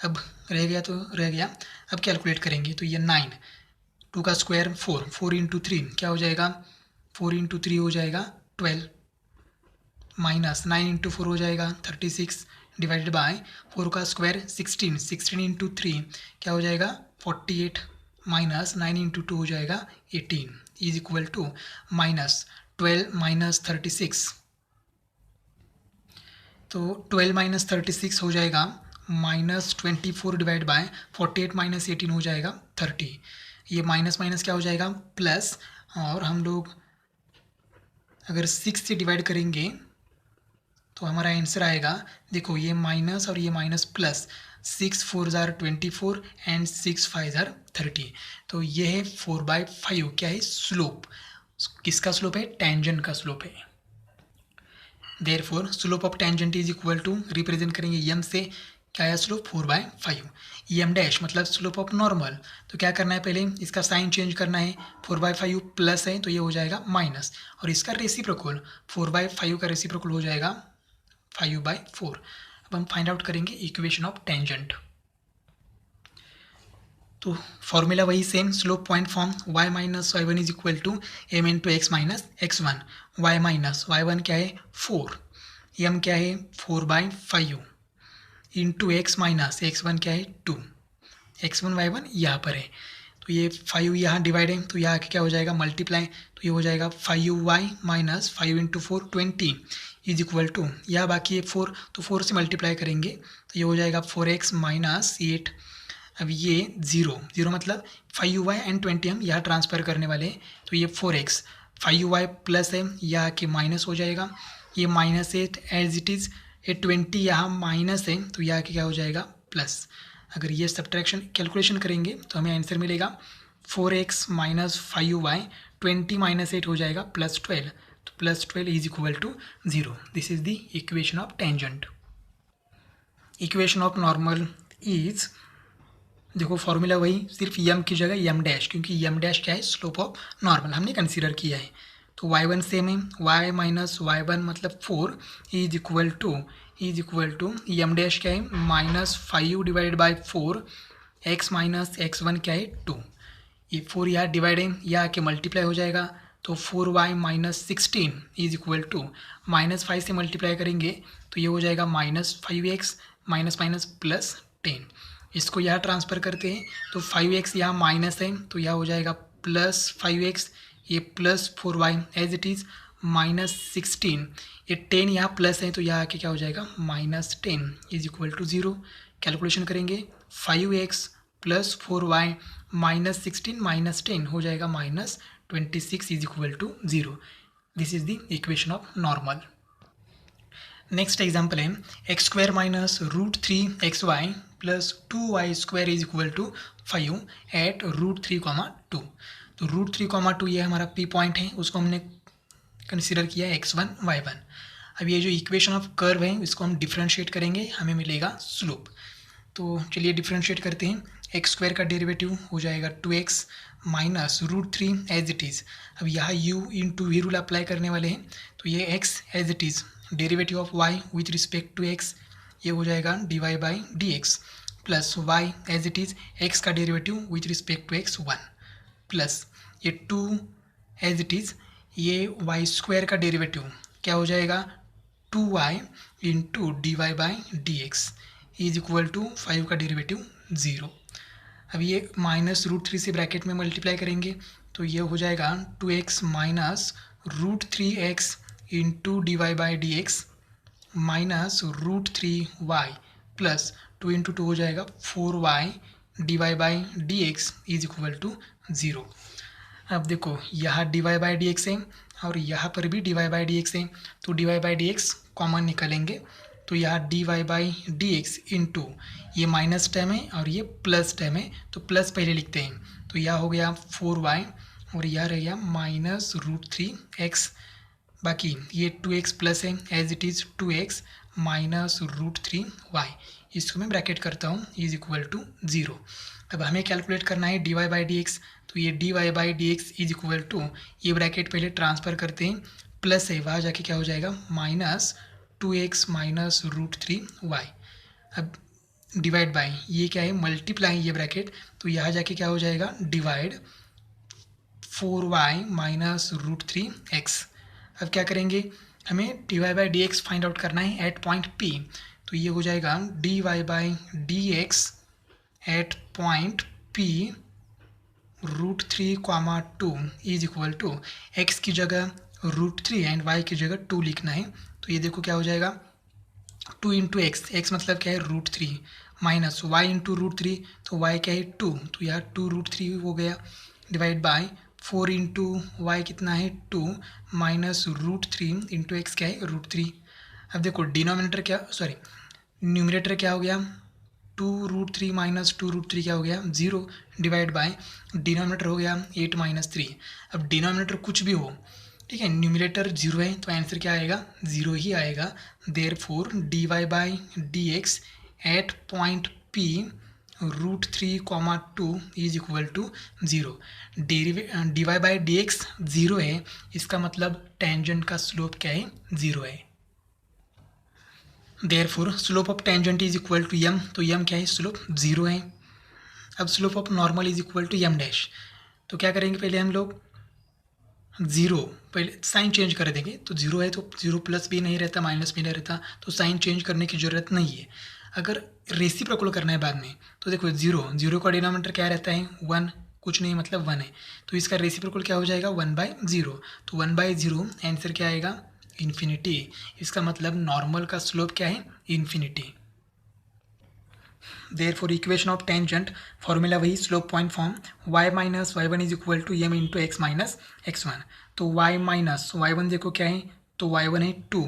अब रह गया तो रह गया, अब कैलकुलेट करेंगे तो ये 9, 2 का स्क्वायर 4, 4 इंटू 3 क्या हो जाएगा, 4 इंटू 3 हो जाएगा 12 माइनस 9 इंटू 4 हो जाएगा 36 डिवाइडेड बाय 4 का स्क्वायर 16, 16 इंटू 3 क्या हो जाएगा 48 माइनस 9 इंटू 2 हो जाएगा 18 is equal to minus 12 minus 36, तो 12 माइनस 36 हो जाएगा माइनस 24 डिवाइड बाय 48 माइनस 18 हो जाएगा 30, ये माइनस माइनस क्या हो जाएगा प्लस, और हम लोग अगर 6 से डिवाइड करेंगे तो हमारा आंसर आएगा, देखो ये माइनस और ये माइनस प्लस, 6 4 ज़ार 24 एंड 6 5 ज़ार 30, तो ये है 4/5, क्या है स्लोप, किसका स्लोप है, टेंजेंट का स्लोप है। Therefore slope of tangent is equal to, represent करेंगे m से, क्या है स्लोप 4/5, m डैश मतलब स्लोप ऑफ नॉर्मल, तो क्या करना है पहले इसका साइन चेंज करना है, 4/5 प्लस है तो ये हो जाएगा माइनस, और इसका रेसिप्रोकल 4/5 का रेसिप्रोकल हो जाएगा 5/4। अब हम फाइंड आउट करेंगे इक्वेशन ऑफ टेंजेंट, तो फॉर्मूला वही same, slope point form y minus y one is equal to m into x minus x1, y minus y one क्या है 4, m क्या है 4/5 इंटू एक्स माइनस x1 क्या है 2, x1 y1 यहाँ पर है, तो ये 5 यहाँ डिवाइड है तो यहाँ क्या हो जाएगा मल्टीप्लाई, तो ये हो जाएगा 5y minus 5 into 4 20 is equal to, यहाँ बाकी है 4 तो 4 से मल्टीप्लाई करेंगे तो ये हो जाएगा 4x माइनस 8, अब ये 0 मतलब 5y एंड 20 हम यहाँ ट्रांसफ़र करने वाले हैं, तो ये 4x 5y प्लस है यहाँ के माइनस हो जाएगा, ये माइनस है एज इट इज़, ये 20 यहाँ माइनस है तो यहाँ के क्या हो जाएगा प्लस, अगर ये सब्ट्रैक्शन कैलकुलेशन करेंगे तो हमें आंसर मिलेगा 4x माइनस 5y 20 माइनस 8 हो जाएगा +12, तो +12 is equal to 0। This is the equation of tangent. Equation of normal is, देखो फॉर्मूला वही, सिर्फ m की जगह m डैश, क्योंकि m डैश क्या है स्लोप ऑफ नॉर्मल हमने कंसीडर किया है, तो y1 सेम है, y माइनस y1 मतलब 4 is equal to m dash क्या है -5 divided by 4, x minus x1 क्या है 2, ये 4 यहाँ डिवाइड है यहाँ आके मल्टीप्लाई हो जाएगा, तो 4y minus 16 is equal to -5 से मल्टीप्लाई करेंगे तो ये हो जाएगा -5x माइनस माइनस +10, इसको यहाँ ट्रांसफ़र करते हैं तो 5x यहाँ माइनस है तो यह हो जाएगा +5x, ये +4y एज इट इज़ -16, ये 10 यहाँ प्लस है तो यहाँ आके क्या हो जाएगा -10 इज इक्वल टू 0। कैलकुलेशन करेंगे 5x + 4y -16 -10 हो जाएगा -26 is equal to 0। This is the equation of normal. Next example है x² -√3xy + 2y² is equal to 5 eight √3, 2। तो √3, 2 ये हमारा P पॉइंट है, उसको हमने कंसिडर किया x1 y1। अब ये जो इक्वेशन ऑफ कर्व है इसको हम डिफ्रेंशिएट करेंगे, हमें मिलेगा स्लोप। तो चलिए डिफ्रेंशिएट करते हैं। x² का डेरिवेटिव हो जाएगा 2x -√3 एज इट इज़। अब यहाँ u into v rule apply करने वाले हैं तो ये x as it is, derivative of y with respect to x ये हो जाएगा dy/dx plus y as it is, x का derivative with respect to x 1 plus ये 2 एज इट इज़, ये y² का डेरिवेटिव क्या हो जाएगा 2y into dy/dx is equal to 5 का डेरिवेटिव 0। अब ये -√3 से ब्रैकेट में मल्टीप्लाई करेंगे तो ये हो जाएगा 2x -√3x into dy/dx -√3y plus 2 into 2 हो जाएगा 4y dy/dx is equal to 0। अब देखो यहाँ dy/dx है और यहाँ पर भी dy/dx है तो dy/dx कॉमन निकालेंगे तो यहाँ dy/dx इंटू ये माइनस टर्म है और ये प्लस टर्म है तो प्लस पहले लिखते हैं तो यह हो गया 4y और यह रह गया -√3x, बाकी ये 2x प्लस है as it is 2x -√3y, इसको मैं ब्रैकेट करता हूँ इज इक्वल टू 0। अब हमें कैलकुलेट करना है dy/dx तो ये dy/dx इज इक्वल टू, ये ब्रैकेट पहले ट्रांसफ़र करते हैं, प्लस है वहाँ जाके क्या हो जाएगा -2x -√3y। अब डिवाइड बाय ये क्या है मल्टीप्लाई ये ब्रैकेट तो यहाँ जाके क्या हो जाएगा डिवाइड 4y -√3x। अब क्या करेंगे, हमें dy/dx फाइंड आउट करना है एट पॉइंट P तो ये हो जाएगा dy/dx at point P √3, 2 is equal to x की जगह √3 एंड y की जगह 2 लिखना है तो ये देखो क्या हो जाएगा 2 इंटू x मतलब क्या है √3 माइनस y इंटू √3 तो y क्या है 2 तो यहाँ 2√3 हो गया डिवाइड बाय 4 इंटू वाई कितना है 2 माइनस √3 इंटू एक्स क्या है √3। अब देखो डिनोमिनेटर क्या सॉरी न्यूमरेटर क्या हो गया 2√3 माइनस 2√3 क्या हो गया 0 डिवाइड बाय डिनोमिनेटर हो गया 8 - 3। अब डिनोमिनेटर कुछ भी हो ठीक है, न्यूमरेटर 0 है तो आंसर क्या आएगा 0 ही आएगा। Therefore dy/dx at point P √3, 2 is equal to 0। dy/dx 0 है, इसका मतलब टेंजेंट का स्लोप क्या है 0 है। Therefore slope of tangent is equal to m, तो m क्या है स्लोप 0 है। अब slope of normal is equal to m dash, तो क्या करेंगे पहले हम लोग 0 पहले साइन चेंज कर देंगे तो 0 है तो 0 प्लस भी नहीं रहता माइनस भी नहीं रहता तो साइन चेंज करने की ज़रूरत नहीं है। अगर रेसिप्रोकल करना है बाद में तो देखो 0 का डिनोमिनेटर क्या रहता है 1, कुछ नहीं मतलब 1 है तो इसका रेसिप्रोकल क्या हो जाएगा 1/0 तो 1/0 आंसर क्या आएगा इन्फिनिटी। इसका मतलब नॉर्मल का स्लोप क्या है infinity. Therefore equation of tangent formula वही slope point form y - y1 is equal to m into x - x1। तो y - y1 देखो क्या है तो y1 है 2,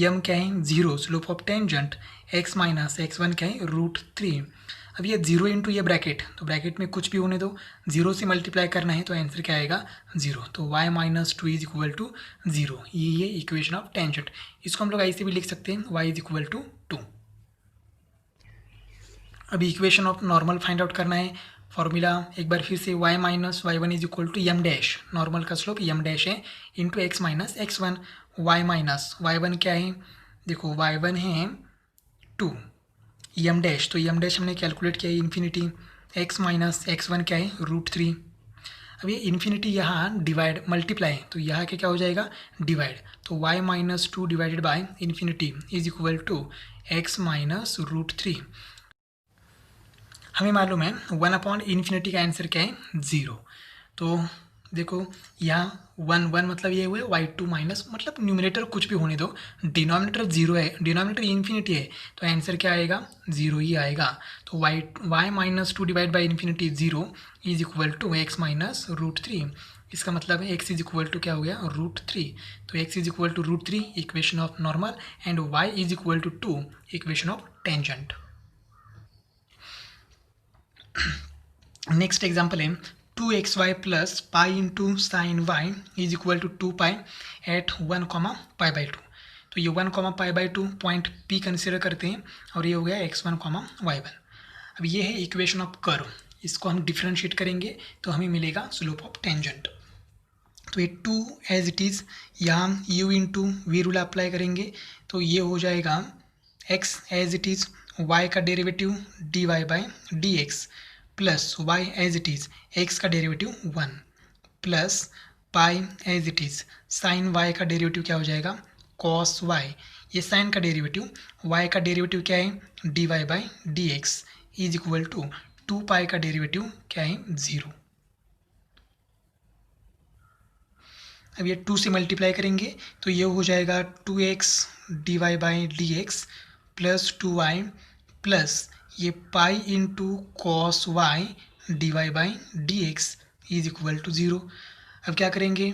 m क्या है 0 slope of tangent, x - x1 क्या है √3। अब ये 0 इंटू ये ब्रैकेट तो ब्रैकेट में कुछ भी होने दो 0 से मल्टीप्लाई करना है तो आंसर क्या आएगा 0। तो y - 2 इज इक्वल टू 0, ये इक्वेशन ऑफ टेंजेंट। इसको हम लोग ऐसे भी लिख सकते हैं y इज इक्वल टू 2। अभी equation of normal find out करना है। फॉर्मूला एक बार फिर से y - y1 is equal to m dash, normal का स्लोप m डैश है into x - x1। y - y1 क्या है देखो y1 है 2 m डैश, तो m डैश हमने कैलकुलेट किया है इन्फिनिटी, x - x1 क्या है √3। अब ये इन्फिनिटी यहाँ डिवाइड मल्टीप्लाई तो यहाँ के क्या हो जाएगा डिवाइड, तो y - 2 divided by infinity is equal to x - √3। हमें मालूम है 1/∞ का आंसर क्या है, 0। तो देखो यहाँ 1 मतलब ये हुए y2 माइनस, मतलब न्यूमिनेटर कुछ भी होने दो, डिनोमिनेटर 0 है, डिनोमिनेटर इन्फिनिटी है, तो आंसर क्या आएगा, 0 ही आएगा। तो y minus 2 divide by infinity 0 is equal to x minus √3। इसका मतलब है x इज इक्वल टू क्या हो गया, √3। तो x is equal to √3 equation of normal and y is equal to 2 equation of tangent. Next example है 2xy plus pi into sine y is equal to 2 pi at 1, π/2। तो ये 1, π/2 point P consider करते हैं और ये हो गया x1, y1। अब ये है इक्वेशन ऑफ कर्व, इसको हम डिफ्रेंशिएट करेंगे तो हमें मिलेगा स्लोप ऑफ टेंजेंट। तो ये 2 एज इट इज़, यहाँ u into v rule apply करेंगे तो ये हो जाएगा x as it is, y का derivative dy/dx plus y as it is, x का derivative 1 plus pi as it is, sine y का डेरिवेटिव क्या हो जाएगा, cos y। ये साइन का डेरिवेटिव, y का डेरिवेटिव क्या है, dy/dx इज इक्वल टू 2 पाई का डेरिवेटिव क्या है, 0। अब ये 2 से मल्टीप्लाई करेंगे तो ये हो जाएगा 2x dy/dx plus 2y plus ये pi into cos y dy/dx is equal to 0। अब क्या करेंगे,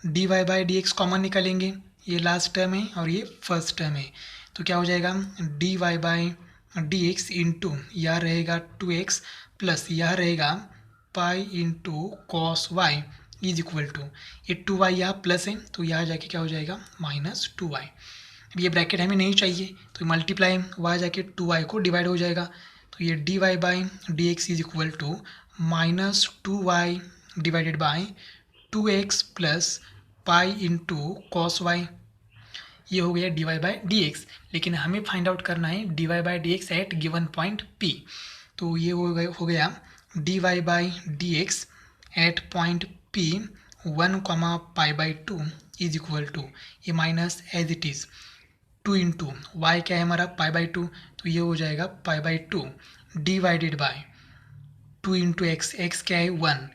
dy/dx कॉमन निकालेंगे, ये लास्ट टर्म है और ये फर्स्ट टर्म है, तो क्या हो जाएगा dy/dx इंटू यह रहेगा 2x प्लस यह रहेगा pi into cos y is equal to, ये 2y यहाँ प्लस है तो यहाँ जाके क्या हो जाएगा, -2y। अब ये ब्रैकेट हमें नहीं चाहिए तो मल्टीप्लाई वहाँ जाके 2y को डिवाइड हो जाएगा, तो ये dy/dx is equal to -2y divided by 2x plus pi into cos y, ये हो गया dy/dx। लेकिन हमें फाइंड आउट करना है dy/dx eight given point P, तो ये हो गया dy/dx at point P 1, π/2 is equal to, ये minus as it is 2 into y क्या है हमारा π/2, तो ये हो जाएगा π/2 डिवाइडेड बाय 2 इंटू एक्स क्या है 1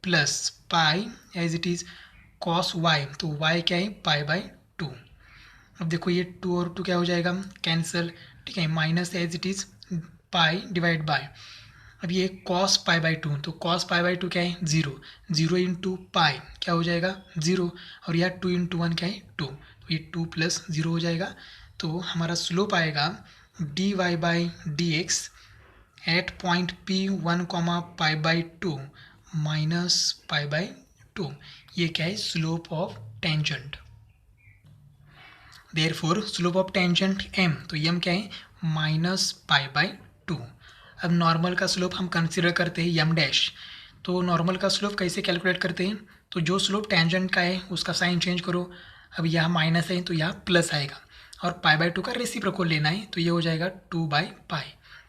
plus pi as it is cos y, तो वाई क्या है π/2। अब देखो ये 2 और 2 क्या हो जाएगा, कैंसिल, ठीक है, minus as it is pi divide by, अब ये cos π/2, तो cos π/2 क्या है 0, 0 इंटू पाई क्या हो जाएगा 0, और यह 2 इंटू 1 क्या है 2, तो ये 2 प्लस 0 हो जाएगा। तो हमारा स्लोप आएगा dy/dx at point P 1, π/2 minus π/2, ये क्या है, slope of tangent. Therefore slope of tangent m, तो m क्या है -π/2। अब नॉर्मल का स्लोप हम कंसिडर करते हैं m डैश, तो नॉर्मल का स्लोप कैसे कैलकुलेट करते हैं, तो जो स्लोप टेंजेंट का है उसका साइन चेंज करो, अब यहाँ माइनस है तो यहाँ प्लस आएगा और π/2 का रेसिप्रोकल लेना है तो ये हो जाएगा 2/π,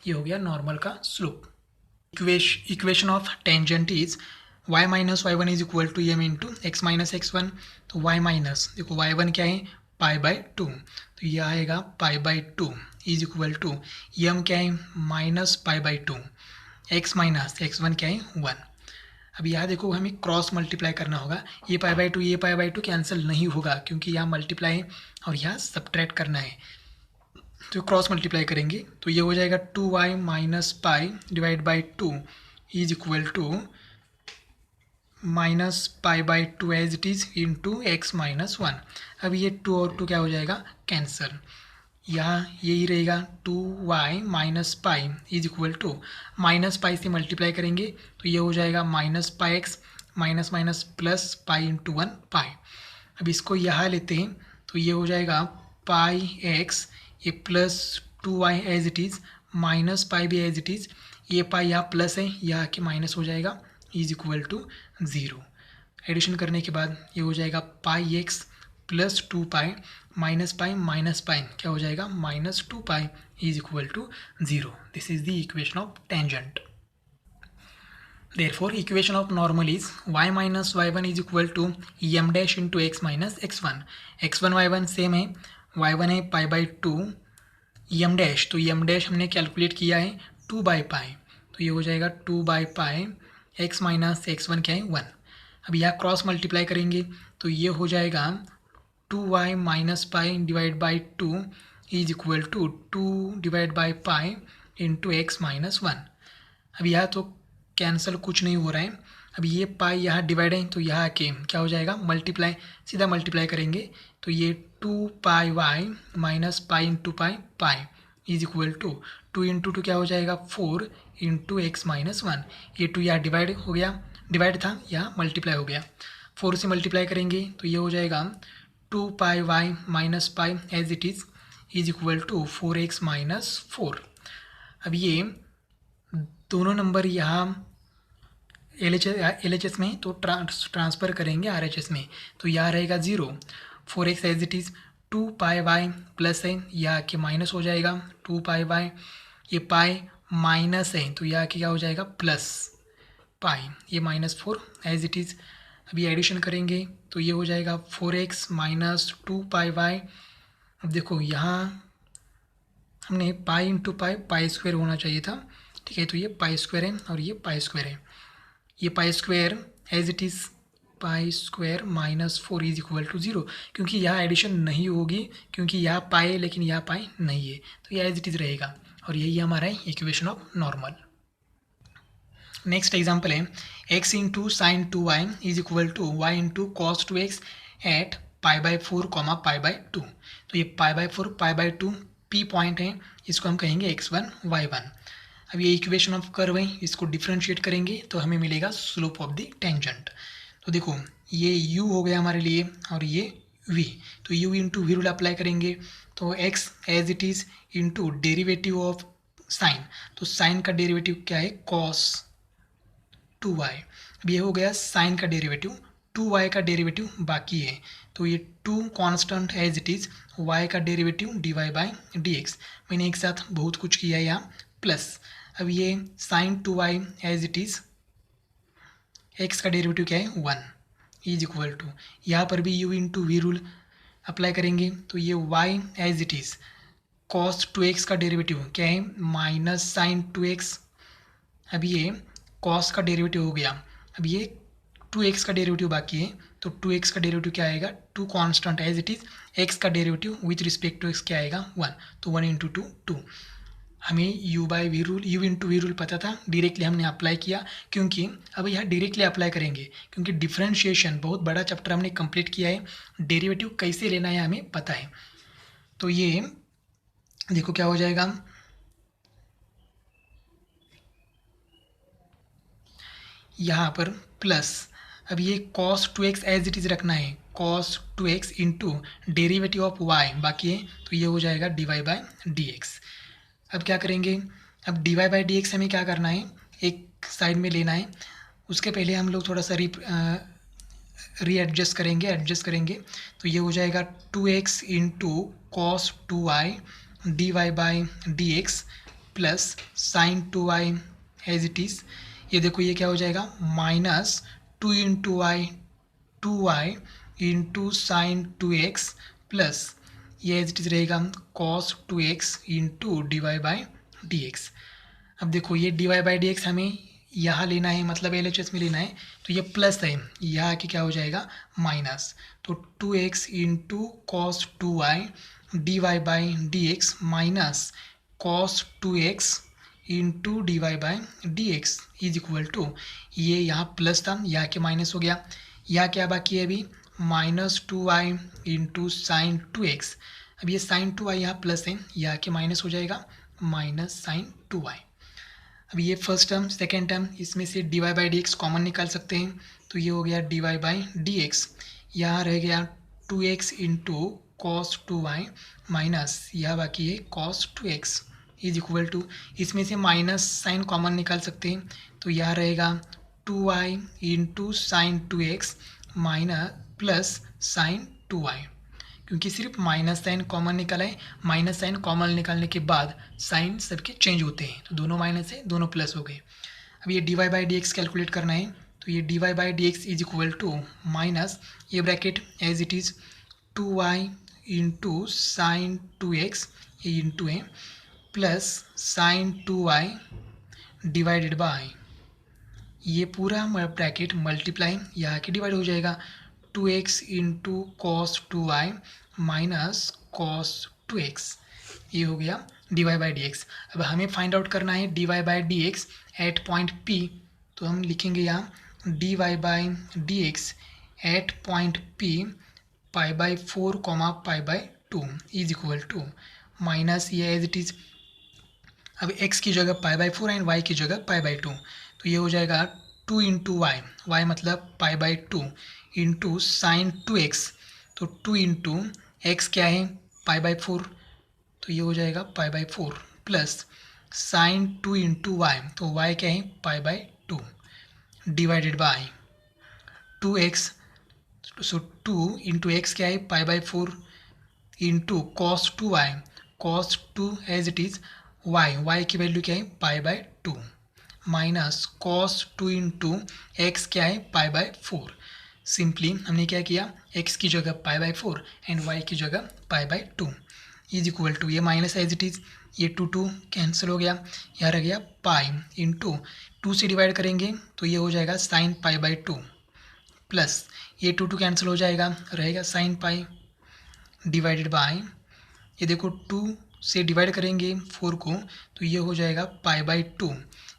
ये हो गया नॉर्मल का slope. Equation of tangent is y minus y1 is equal to m into x minus x1, तो y माइनस देखो y1 क्या है π/2, तो ये आएगा π/2 इज इक्वल टू m क्या है -π/2, x माइनस x1 क्या है 1। अब यहाँ देखो हमें क्रॉस मल्टीप्लाई करना होगा, ये π/2 कैंसिल नहीं होगा क्योंकि यहाँ मल्टीप्लाई है और यहाँ सब्ट्रैक्ट करना है, तो क्रॉस मल्टीप्लाई करेंगे तो ये हो जाएगा 2y minus pi divide by 2 is equal to -π/2 as it is into x minus 1। अब ये 2 और 2 क्या हो जाएगा, कैंसिल, यहाँ यही रहेगा 2y minus pi is equal to minus pi से मल्टीप्लाई करेंगे तो ये हो जाएगा -πx minus minus plus pi into 1 pi. अब इसको यहाँ लेते हैं तो ये हो जाएगा πx, ये plus 2y as it is, minus pi भी एज इट इज़, ये पाई यहाँ प्लस है यहाँ के माइनस हो जाएगा इज इक्वल टू 0। एडिशन करने के बाद ये हो जाएगा πx प्लस 2 पाई माइनस पाई क्या हो जाएगा -2 pi is equal to 0। This is the equation of tangent. Therefore equation of normal is y minus y1 is equal to m dash into x minus x1। x1 y1 same है, y1 है π/2, m dash, तो m dash हमने calculate किया है 2/पाई, तो ये हो जाएगा 2/पाई एक्स माइनस एक्स वन क्या है 1। अब यहाँ क्रॉस मल्टीप्लाई करेंगे तो ये हो जाएगा 2y minus pi divide by 2 is equal to 2/पाई इंटू एक्स माइनस 1। अब यहाँ तो कैंसिल कुछ नहीं हो रहा है। अब ये पाई यहाँ डिवाइड है तो यहाँ आके क्या हो जाएगा मल्टीप्लाई, सीधा मल्टीप्लाई करेंगे तो ये 2πy minus pi into pi is equal to 2 into two क्या हो जाएगा 4 इंटू एक्स माइनस 1। ये 2 यहाँ डिवाइड हो गया, डिवाइड था यहाँ मल्टीप्लाई हो गया, 4 से मल्टीप्लाई करेंगे तो ये हो जाएगा 2πy minus pi as it is equal to 4x minus 4। अब ये दोनों नंबर यहाँ LHS में तो ट्रांसफ़र करेंगे RHS में, तो यहाँ रहेगा 0, 4x as it is 2πy plus है यह आके माइनस हो जाएगा 2πy, ये पाई माइनस है तो यह आके क्या हो जाएगा प्लस पाई, ये -4 एज इट इज़। अभी एडिशन करेंगे तो ये हो जाएगा 4x माइनस 2πy। अब देखो यहाँ हमने पाई इंटू पाई स्क्वायर होना चाहिए था, ठीक है, तो ये पाई स्क्वायर है और ये पाई स्क्वायर है, ये pi square as it is pi square -4 is equal to 0, क्योंकि यहाँ एडिशन नहीं होगी क्योंकि यहाँ पाई है लेकिन यहाँ पाई नहीं है, तो ये एज इट इज़ रहेगा और यही हमारा है equation of normal. Next example है x into sine 2y is equal to y into cos 2x at π/4 π/2। तो ये π/4 π/2 P पॉइंट है, इसको हम कहेंगे x1 y1। अब ये इक्वेशन ऑफ कर्व है, इसको डिफ्रेंशिएट करेंगे तो हमें मिलेगा स्लोप ऑफ द टेंजेंट। तो देखो ये u हो गया हमारे लिए और ये v, तो u into v rule apply करेंगे तो x as it is into derivative of sine, तो साइन का डेरिवेटिव क्या है कॉस 2y। अब ये हो गया साइन का डेरिवेटिव, 2y का डेरिवेटिव बाकी है तो ये 2 constant as it is, y का डेरिवेटिव dy/dx। मैंने एक साथ बहुत कुछ किया है यहाँ प्लस। अब ये sine 2y as it is, x का डेरिवेटिव क्या है 1 इज इक्वल टू, यहाँ पर भी u into v rule apply करेंगे तो ये y as it is cos 2x का डेरिवेटिव क्या है माइनस साइन 2x। अब ये कॉस का डेरिवेटिव हो गया, अब ये 2x का डेरिवेटिव बाकी है तो 2x का डेरिवेटिव क्या आएगा 2 constant as it is, x का derivative with respect to x क्या आएगा 1, तो 1 इंटू 2 2। हमें u इंटू वी रूल पता था, डायरेक्टली हमने अप्लाई किया क्योंकि अब यहाँ डायरेक्टली अप्लाई करेंगे क्योंकि डिफरेंशिएशन बहुत बड़ा चैप्टर हमने कंप्लीट किया है, डेरिवेटिव कैसे लेना है हमें पता है। तो ये देखो क्या हो जाएगा, यहाँ पर प्लस, अब ये cos 2x as it is रखना है, cos 2x into derivative of y बाकी है तो ये हो जाएगा dy/dx। अब क्या करेंगे, अब dy/dx हमें क्या करना है एक साइड में लेना है, उसके पहले हम लोग थोड़ा सा एडजस्ट करेंगे तो ये हो जाएगा 2x into cos 2y dy/dx plus sine 2y as it is. ये देखो ये क्या हो जाएगा -2 into y 2y into sine 2x plus ये एज इट इज़ रहेगा कॉस 2x इंटू dy/dx। अब देखो ये dy/dx हमें यहाँ लेना है, मतलब LHS में लेना है तो ये प्लस है, यहाँ आके क्या हो जाएगा माइनस, तो 2x into cos 2y dy/dx minus cos 2x into dy/dx is equal to, ये यहाँ प्लस था यहाँ के माइनस हो गया, यहाँ क्या बाकी है अभी -2y इंटू साइन 2x। अब ये साइन 2y यहाँ प्लस है, यहाँ के माइनस हो जाएगा माइनस साइन 2y। अब ये फर्स्ट टर्म सेकेंड टर्म इसमें से dy/dx कॉमन निकाल सकते हैं तो ये हो गया dy/dx, यहाँ रह गया 2x into cos 2y minus यहाँ बाकी है cos 2x is equal to, इसमें से माइनस साइन कॉमन निकाल सकते हैं तो यहाँ रहेगा 2y into sine 2x minus plus sine 2y, क्योंकि सिर्फ माइनस साइन कॉमन निकाला है, माइनस साइन कॉमन निकालने के बाद साइन सबके चेंज होते हैं तो दोनों माइनस है दोनों प्लस हो गए। अब ये dy/dx कैलकुलेट करना है तो ये dy/dx is equal to minus ये bracket as it is 2y into sine 2x a into a plus sine 2y divided by ये पूरा ब्रैकेट मल्टीप्लाई यहाँ के डिवाइड हो जाएगा 2x into cos 2y minus cos 2x, ये हो गया dy बाई डी एक्स। अब हमें फाइंड आउट करना है dy by d x at point P, तो हम लिखेंगे यहाँ dy by d x at point P pi by 4 comma pi by 2 is equal to minus ये एज इट इज़, अब x की जगह पाई बाई 4 एंड y की जगह पाई बाई 2, तो ये हो जाएगा 2 इंटू वाई, वाई मतलब पाई बाई 2 इंटू साइन 2x, तो 2 इंटू एक्स क्या है पाई बाई 4, तो ये हो जाएगा pi by 4 plus sine 2 into y, तो y क्या है pi by 2 divided by 2x, so 2 into x क्या है pi by 4 into cos 2y, cos 2 as it is y की वैल्यू क्या है pi by 2 minus cos 2 into x क्या है पाई बाई 4। सिंपली हमने क्या किया x की जगह पाई बाई 4 एंड y की जगह pi by 2 is equal to ये माइनस एज इट इज़, ये 2 कैंसिल हो गया, यहाँ रह गया पाई इंटू 2 से डिवाइड करेंगे तो ये हो जाएगा साइन पाई बाई 2 प्लस ये 2 कैंसिल हो जाएगा, रहेगा साइन पाई डिवाइडेड बाय ये देखो 2 से डिवाइड करेंगे 4 को तो ये हो जाएगा पाई बाई 2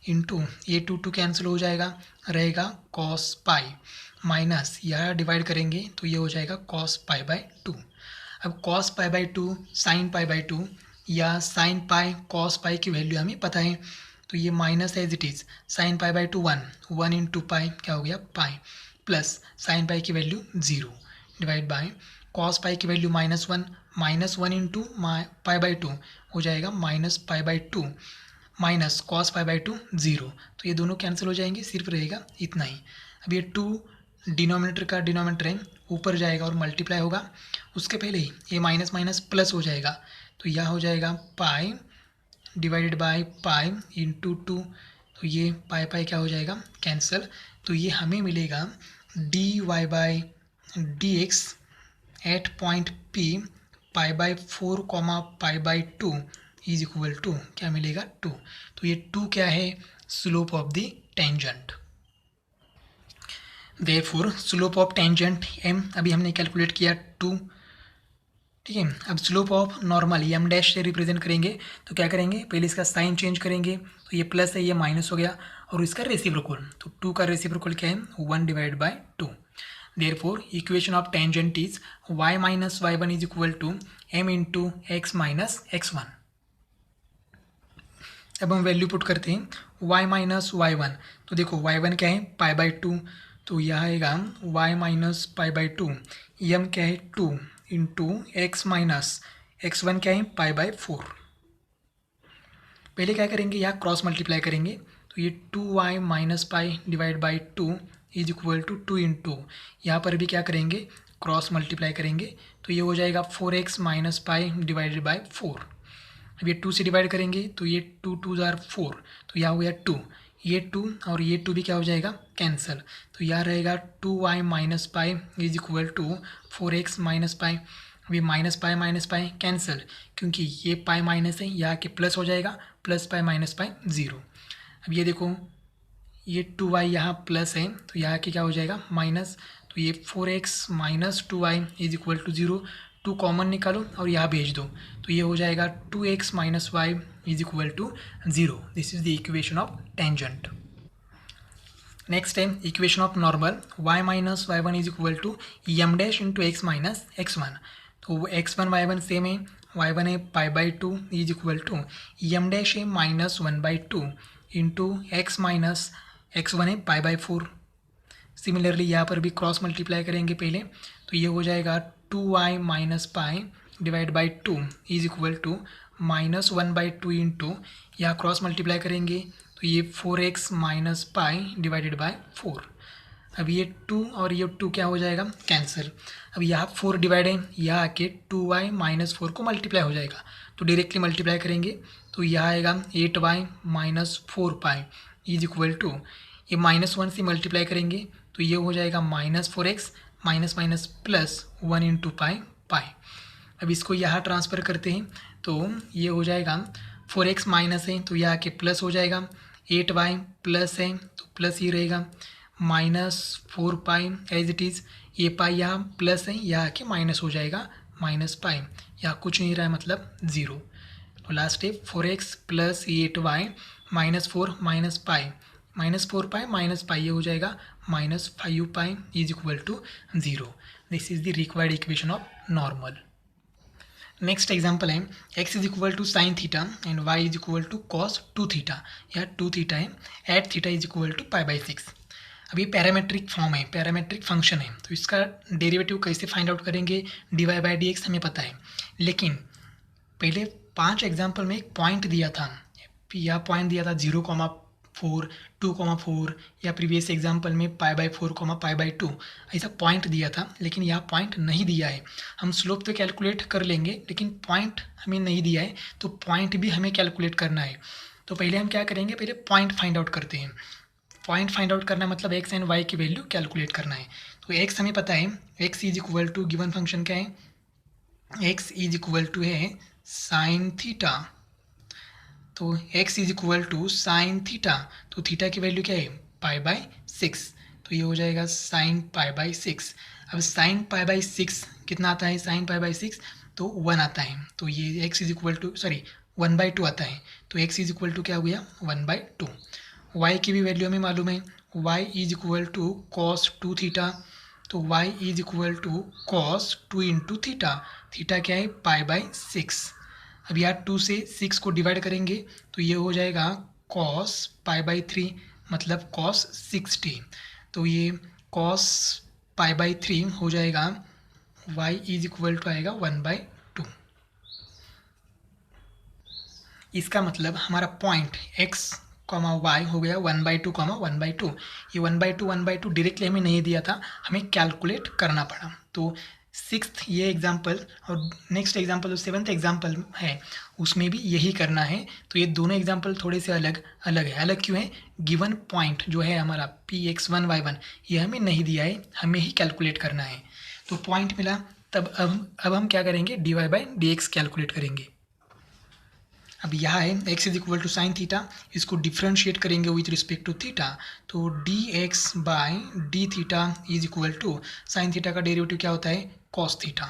इंटू ये 2 कैंसिल हो जाएगा, रहेगा कॉस पाई माइनस यह डिवाइड करेंगे तो ये हो जाएगा कॉस पाई बाई 2। अब cos pi by 2 sign pi by 2 या साइन पाई कॉस पाई की वैल्यू हमें पता है, तो ये minus as it is sine pi by 2 1 into pi क्या हो गया पाई प्लस साइन पाई की value 0 divide by cos pi की value minus one into pi by 2 हो जाएगा minus pi by 2 minus cos pi by 2 0, तो ये दोनों कैंसिल हो जाएंगे, सिर्फ रहेगा इतना ही। अब ये 2 डिनोमिनेटर का डिनोमिनेटर है ऊपर जाएगा और मल्टीप्लाई होगा, उसके पहले ही ये माइनस माइनस प्लस हो जाएगा, तो यह हो जाएगा पाई डिवाइडेड बाय पाई इंटू 2, तो ये पाई पाई क्या हो जाएगा कैंसिल, तो ये हमें मिलेगा d y by d x at point P pi by 4 comma pi by 2 is equal to क्या मिलेगा 2, तो ये 2 क्या है slope of the tangent. Therefore slope of tangent m अभी हमने कैलकुलेट किया 2, ठीक है। अब स्लोप ऑफ नॉर्मल ये m डैश से रिप्रेजेंट करेंगे, तो क्या करेंगे पहले इसका साइन चेंज करेंगे, तो ये प्लस है ये माइनस हो गया और इसका रेसिप्रोकल, तो 2 का रेसिप्रोकल क्या है 1 divide by 2। Therefore, equation of tangent is y minus y1 is equal to m into x minus x1। अब हम वैल्यू पुट करते हैं y माइनस y1, तो देखो y1 क्या है पाई बाई 2, तो यह आएगा y minus pi by 2, m क्या है 2 इंटू एक्स माइनस x1 क्या है पाई बाई 4। पहले क्या करेंगे यहाँ क्रॉस मल्टीप्लाई करेंगे, तो ये 2y minus pi divide by 2 is equal to 2 into यहाँ पर भी क्या करेंगे क्रॉस मल्टीप्लाई करेंगे, तो ये हो जाएगा 4x minus pi divided by 4। अब ये 2 से डिवाइड करेंगे तो ये 2 2 ज़ार 4, तो यहाँ हो गया 2, ये 2 और ये 2 भी क्या हो जाएगा कैंसिल, तो यहाँ रहेगा 2y minus pi is equal to 4x minus pi. अभी माइनस पाई कैंसिल, क्योंकि ये पाई माइनस है यहाँ के प्लस हो जाएगा, प्लस पाई माइनस पाई 0। अब ये देखो ये 2y यहाँ प्लस है तो यहाँ के क्या हो जाएगा माइनस, तो ये 4x minus 2y is equal to 0, 2 common निकालो और यहाँ भेज दो, तो ये हो जाएगा 2x minus y is equal to 0। This is the equation of tangent. Next है equation of normal y minus y1 is equal to m dash into x minus x1, तो x1 y1 सेम है, y1 है pi by 2 is equal to m dash है minus 1 by 2 into x minus x1 है pi by 4। Similarly यहाँ पर भी cross multiply करेंगे पहले, तो ये हो जाएगा 2y minus pi divide by 2 is equal to minus 1 by 2 into यहाँ क्रॉस मल्टीप्लाई करेंगे तो ये 4x minus pi divided by 4। अब ये 2 और ये 2 क्या हो जाएगा कैंसिल। अब यहाँ 4 डिवाइड है, यहाँ आके 2y माइनस 4 को मल्टीप्लाई हो जाएगा, तो डायरेक्टली मल्टीप्लाई करेंगे तो यहाँ आएगा 8y minus 4 pi is equal to ये माइनस 1 से मल्टीप्लाई करेंगे तो ये हो जाएगा minus 4x minus minus plus 1 into pi pi. अब इसको यहाँ ट्रांसफ़र करते हैं तो ये हो जाएगा 4x माइनस है तो यह आके प्लस हो जाएगा, 8y प्लस है तो प्लस ही रहेगा, minus 4 pi as it is, ये पाई यहाँ प्लस है यह आके माइनस हो जाएगा, माइनस पाई, यहाँ कुछ नहीं रहा है मतलब ज़ीरो। तो last step 4x plus 8y minus 4 minus pi, minus 4 pi minus pi ये हो जाएगा minus 5 pi is equal to zero. This is the required equation of normal. Next example है x is equal to sine theta and y is equal to cos 2 theta, या 2 theta है, at theta is equal to π/6। अब ये parametric form है, parametric function है, तो इसका derivative कैसे फाइंड आउट करेंगे, dy/dx हमें पता है, लेकिन पहले 5 एग्जाम्पल में एक पॉइंट दिया था, यह पॉइंट दिया था 0,4, 2,4, या प्रीवियस एग्जाम्पल में π/4, π/2 ऐसा पॉइंट दिया था, लेकिन यह पॉइंट नहीं दिया है। हम स्लोप तो कैलकुलेट कर लेंगे लेकिन पॉइंट हमें नहीं दिया है, तो पॉइंट भी हमें कैलकुलेट करना है। तो पहले हम क्या करेंगे, पहले पॉइंट फाइंड आउट करते हैं। पॉइंट फाइंड आउट करना मतलब x एंड y की वैल्यू कैलकुलेट करना है। तो x हमें पता है, x is equal to given function क्या है, x इज इक्वल टू है साइन थीटा, तो x is equal to sine theta, तो थीटा की वैल्यू क्या है π/6, तो ये हो जाएगा साइन π/6। अब साइन π/6 कितना आता है, साइन π/6 तो 1 आता है, तो ये x इज इक्वल टू 1/2 आता है, तो x इज इक्वल टू क्या हो गया 1/2। y की भी वैल्यू हमें मालूम है, y is equal to cos 2 theta, तो y is equal to cos 2 into theta, theta क्या है π/6। अब यार 2 से 6 को डिवाइड करेंगे तो ये हो जाएगा कॉस π/3 मतलब कॉस 60, तो ये कॉस π/3 हो जाएगा, y इज इक्वल टू आएगा 1/2। इसका मतलब हमारा पॉइंट x y हो गया 1/2 1/2। ये 1/2 डायरेक्टली हमें नहीं दिया था, हमें कैलकुलेट करना पड़ा। तो सिक्स्थ ये एग्जाम्पल और नेक्स्ट एग्जाम्पल जो 7th एग्जाम्पल है उसमें भी यही करना है। तो ये दोनों एग्जाम्पल थोड़े से अलग अलग है। अलग क्यों है, गिवन पॉइंट जो है हमारा px1 y1 ये हमें नहीं दिया है, हमें ही कैलकुलेट करना है। तो पॉइंट मिला, तब अब हम क्या करेंगे, dy/dx कैलकुलेट करेंगे। अब यहाँ है x is equal to sine theta, इसको डिफ्रेंशिएट करेंगे विथ रिस्पेक्ट टू थीटा, तो dx/d theta is equal to sine theta का डेरिवेटिव क्या होता है कॉस थीटा।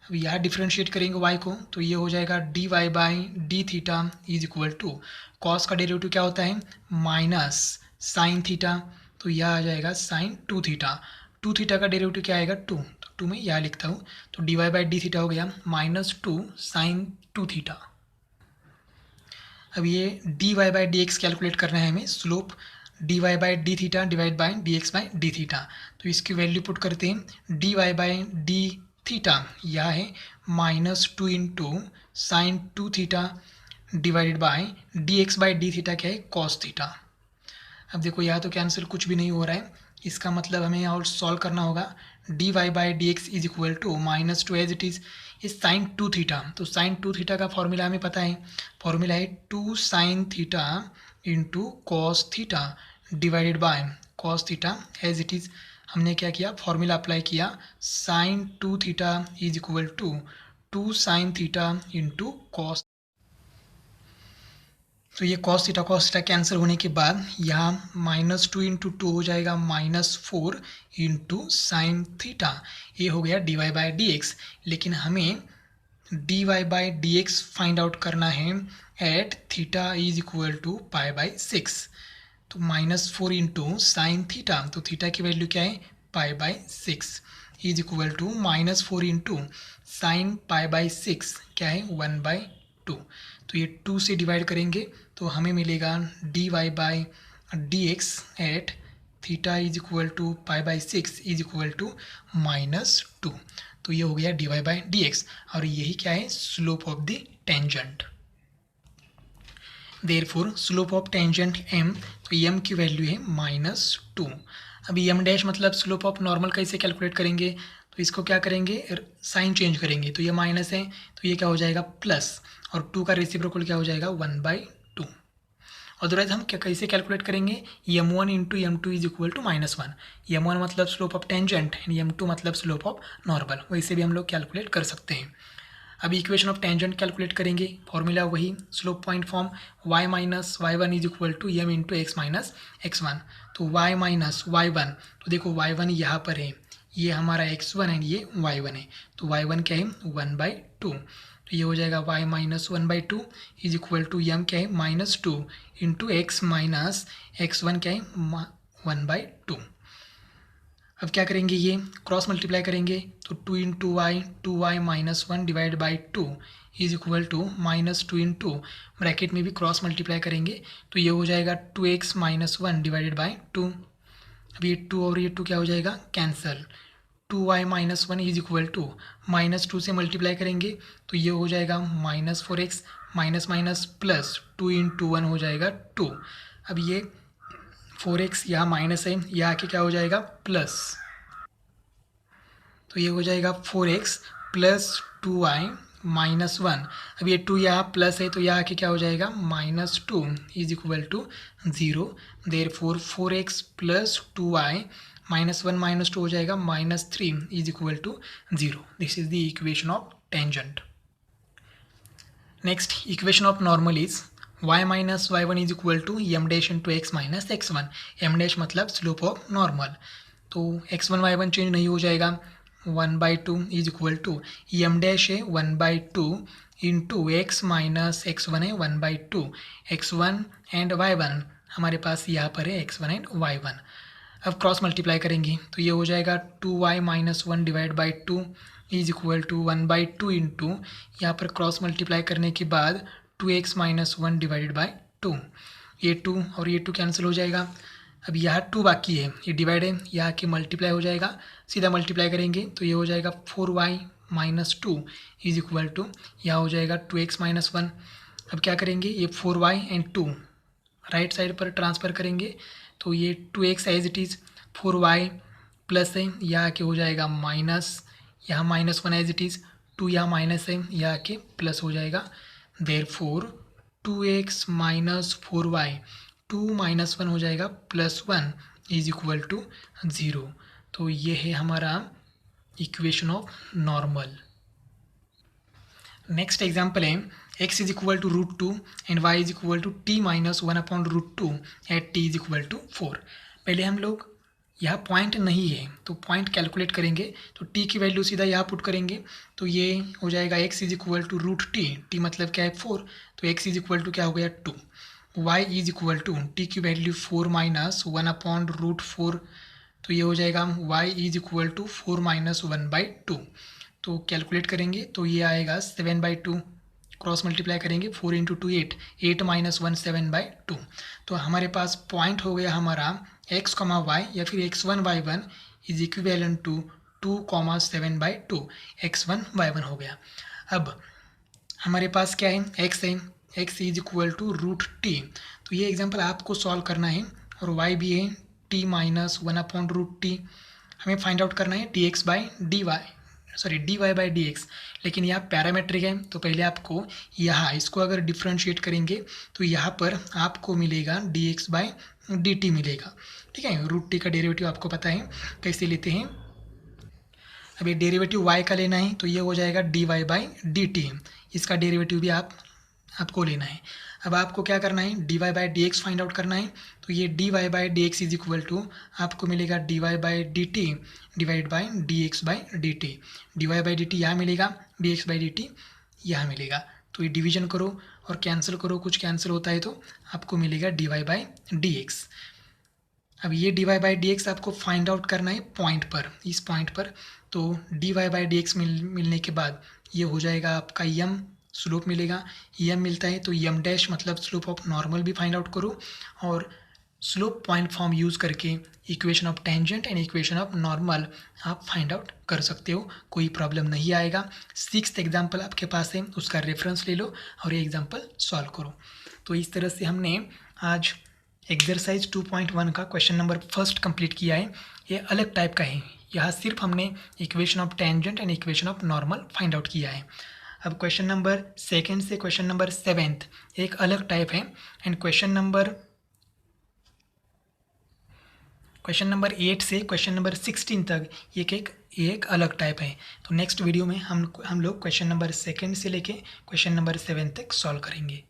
अब यहाँ डिफ्रेंशिएट करेंगे y को, तो ये हो जाएगा dy/d theta is equal to cos का डेरिवेटिव क्या होता है माइनस साइन थीटा, तो यह आ जाएगा साइन 2 थीटा। 2 थीटा का डेरिवेटिव क्या आएगा 2, तो 2 में यह लिखता हूँ, तो dy/d थीटा हो गया -2 साइन 2 थीटा। अब ये dy/dx कैलकुलेट करना है हमें, slope dy/d theta divide by dx/d theta, तो इसकी वैल्यू पुट करते हैं, dy/d थीटा यह है -2 into sine 2 theta divided bye dx/d theta क्या है कॉस थीटा। अब देखो यहाँ तो कैंसिल कुछ भी नहीं हो रहा है, इसका मतलब हमें और सॉल्व करना होगा। dy/dx is equal to -2 as it is, ये साइन 2 थीटा, तो साइन 2 थीटा का फॉर्मूला हमें पता है, फॉर्मूला है 2 sine theta into cos theta divided by cos theta as it is. हमने क्या किया, फॉर्मूला अप्लाई किया, sine 2 theta is equal to 2 sine theta into cos. तो ये कॉस थीटा कैंसिल होने के बाद यहाँ -2 इंटू 2 हो जाएगा -4 इंटू साइन थीटा, ये हो गया dy/dx। लेकिन हमें dy/dx फाइंड आउट करना है at theta is equal to π/6, तो -4 इंटू साइन थीटा, तो थीटा की वैल्यू क्या है π/6 is equal to -4 into sine π/6 क्या है 1/2, तो ये 2 से डिवाइड करेंगे तो हमें मिलेगा dy/dx at theta is equal to π/6 is equal to -2, तो ये हो गया dy/dx, और यही क्या है slope of the tangent. Therefore slope of tangent m, तो m की वैल्यू है -2। अभी m डैश मतलब स्लोप ऑफ नॉर्मल कैसे कैलकुलेट करेंगे, तो इसको क्या करेंगे साइन चेंज करेंगे, तो ये माइनस है तो ये क्या हो जाएगा प्लस, और 2 का रेसिप्रोकल क्या हो जाएगा 1/2। अदरवाइज हम क्या कैसे कैलकुलेट करेंगे, m1 into m2 is equal to -1। m1 मतलब slope of tangent and m2 मतलब स्लोप ऑफ नॉर्मल, वैसे भी हम लोग कैलकुलेट कर सकते हैं। अभी इक्वेशन ऑफ टेंजेंट कैलकुलेट करेंगे, फॉर्मूला वही slope point form y minus y1 is equal to m into x minus x1। तो y माइनस y1, तो देखो y1 यहाँ पर है, ये हमारा x1 है, ये y1 है, तो y1 क्या है 1/2, तो ये हो जाएगा y minus 1/2 is equal to m क्या है -2 इंटू एक्स माइनस x1 क्या है 1/2। अब क्या करेंगे, ये क्रॉस मल्टीप्लाई करेंगे, तो 2 into y, 2y minus 1 divide by 2 is equal to -2 into bracket में भी क्रॉस मल्टीप्लाई करेंगे, तो ये हो जाएगा 2x माइनस 1 डिवाइडेड बाई 2। अब ये 2 और ये 2 क्या हो जाएगा cancel, 2y minus 1 is equal to -2 से मल्टीप्लाई करेंगे, तो ये हो जाएगा -4x minus minus plus 2 into 1 हो जाएगा 2। अब ये 4x यहाँ माइनस है, यहाँ आके क्या हो जाएगा प्लस, तो ये हो जाएगा 4x प्लस 2y माइनस 1। अब ये 2 यहाँ प्लस है, तो यहाँ आके क्या हो जाएगा -2 is equal to 0। Therefore 4x plus 2y minus 1 minus 2 हो जाएगा -3 is equal to 0। This is the equation of tangent. Next equation of normal is y minus y1 is equal to m dash into x minus x1। m dash मतलब slope of normal, तो x1 y1 change नहीं हो जाएगा, 1/2 is equal to m dash है 1/2 into x minus x1 है 1/2। x1 and y1 हमारे पास यहाँ पर है x1 एंड y1। अब क्रॉस मल्टीप्लाई करेंगे, तो ये हो जाएगा 2y minus 1 divide by 2 is equal to 1/2 into यहाँ पर क्रॉस मल्टीप्लाई करने के बाद 2x माइनस 1 डिवाइडेड बाई 2, ये 2 और ये 2 कैंसिल हो जाएगा। अब यहाँ 2 बाकी है, ये डिवाइड है, यहाँ के मल्टीप्लाई हो जाएगा, सीधा मल्टीप्लाई करेंगे तो ये हो जाएगा 4y minus 2 is equal to यहाँ हो जाएगा 2x माइनस 1। अब क्या करेंगे, ये 4y एंड 2 राइट साइड पर ट्रांसफ़र करेंगे, तो ये 2x as it is, 4y plus है, यहाँ के हो जाएगा माइनस, यहाँ -1 एज इट इज़, 2 यहाँ माइनस है, यहाँ के प्लस हो जाएगा। Therefore 2x minus 4y, 2 minus 1 हो जाएगा +1 इज इक्वल टू 0। तो ये है हमारा equation of normal. Next example है x is equal to √2 and y is equal to t minus 1/√2 at t is equal to 4। पहले हम लोग यहाँ पॉइंट नहीं है तो पॉइंट कैलकुलेट करेंगे, तो t की वैल्यू सीधा यहाँ पुट करेंगे, तो ये हो जाएगा x is equal to √t, t मतलब क्या है 4, तो x इज इक्वल टू क्या हो गया 2। y is equal to t की वैल्यू 4 माइनस 1/√4, तो ये हो जाएगा y is equal to 4 minus 1/2। तो कैलकुलेट करेंगे तो ये आएगा 7/2, क्रॉस मल्टीप्लाई करेंगे 4 इंटू 2 8, 8 माइनस 1 7/2। तो हमारे पास पॉइंट हो गया हमारा x, y या फिर x1 y1 is equivalent to 2, 7/2, x1 y1 हो गया। अब हमारे पास क्या है x है, x is equal to √t, तो ये एग्जांपल आपको सॉल्व करना है, और y भी है t माइनस 1/√t, हमें फाइंड आउट करना है dx by dy, sorry dy by dx, लेकिन यहाँ पैरामेट्रिक है, तो पहले आपको यहाँ इसको अगर डिफ्रेंशिएट करेंगे तो यहाँ पर आपको मिलेगा dx बाई dt मिलेगा, ठीक है। √t का डेरिवेटिव आपको पता है कैसे लेते हैं। अब ये डेरिवेटिव y का लेना है, तो ये हो जाएगा dy बाई dt, इसका डेरिवेटिव भी आपको लेना है। अब आपको क्या करना है, dy by dx find out करना है, तो ये dy by dx is equal to आपको मिलेगा dy by dt divide by dx by dt, dy by dt यहाँ मिलेगा, dx बाई dt यहाँ मिलेगा, तो ये डिवीजन करो और कैंसिल करो, कुछ कैंसिल होता है तो आपको मिलेगा dy बाई dx। अब ये dy बाई dx आपको फाइंड आउट करना है पॉइंट पर, इस पॉइंट पर, तो dy बाई dx मिलने के बाद ये हो जाएगा आपका m, स्लोप मिलेगा, m मिलता है तो m डैश मतलब स्लोप ऑफ नॉर्मल भी फाइंड आउट करो, और स्लोप पॉइंट फॉर्म यूज़ करके equation of tangent and equation of normal आप फाइंड आउट कर सकते हो, कोई प्रॉब्लम नहीं आएगा। 6th एग्जाम्पल आपके पास है, उसका रेफरेंस ले लो और ये एग्जाम्पल सॉल्व करो। तो इस तरह से हमने आज एक्सरसाइज 2.1 का क्वेश्चन नंबर 1 कंप्लीट किया है। ये अलग टाइप का है, यहाँ सिर्फ हमने equation of tangent and equation of normal find out किया है। अब क्वेश्चन नंबर सेकेंड से क्वेश्चन नंबर 7th एक अलग टाइप है, एंड क्वेश्चन नंबर 8 से क्वेश्चन नंबर 16 तक एक अलग टाइप है। तो नेक्स्ट वीडियो में हम लोग क्वेश्चन नंबर सेकेंड से लेके क्वेश्चन नंबर 7 तक सॉल्व करेंगे।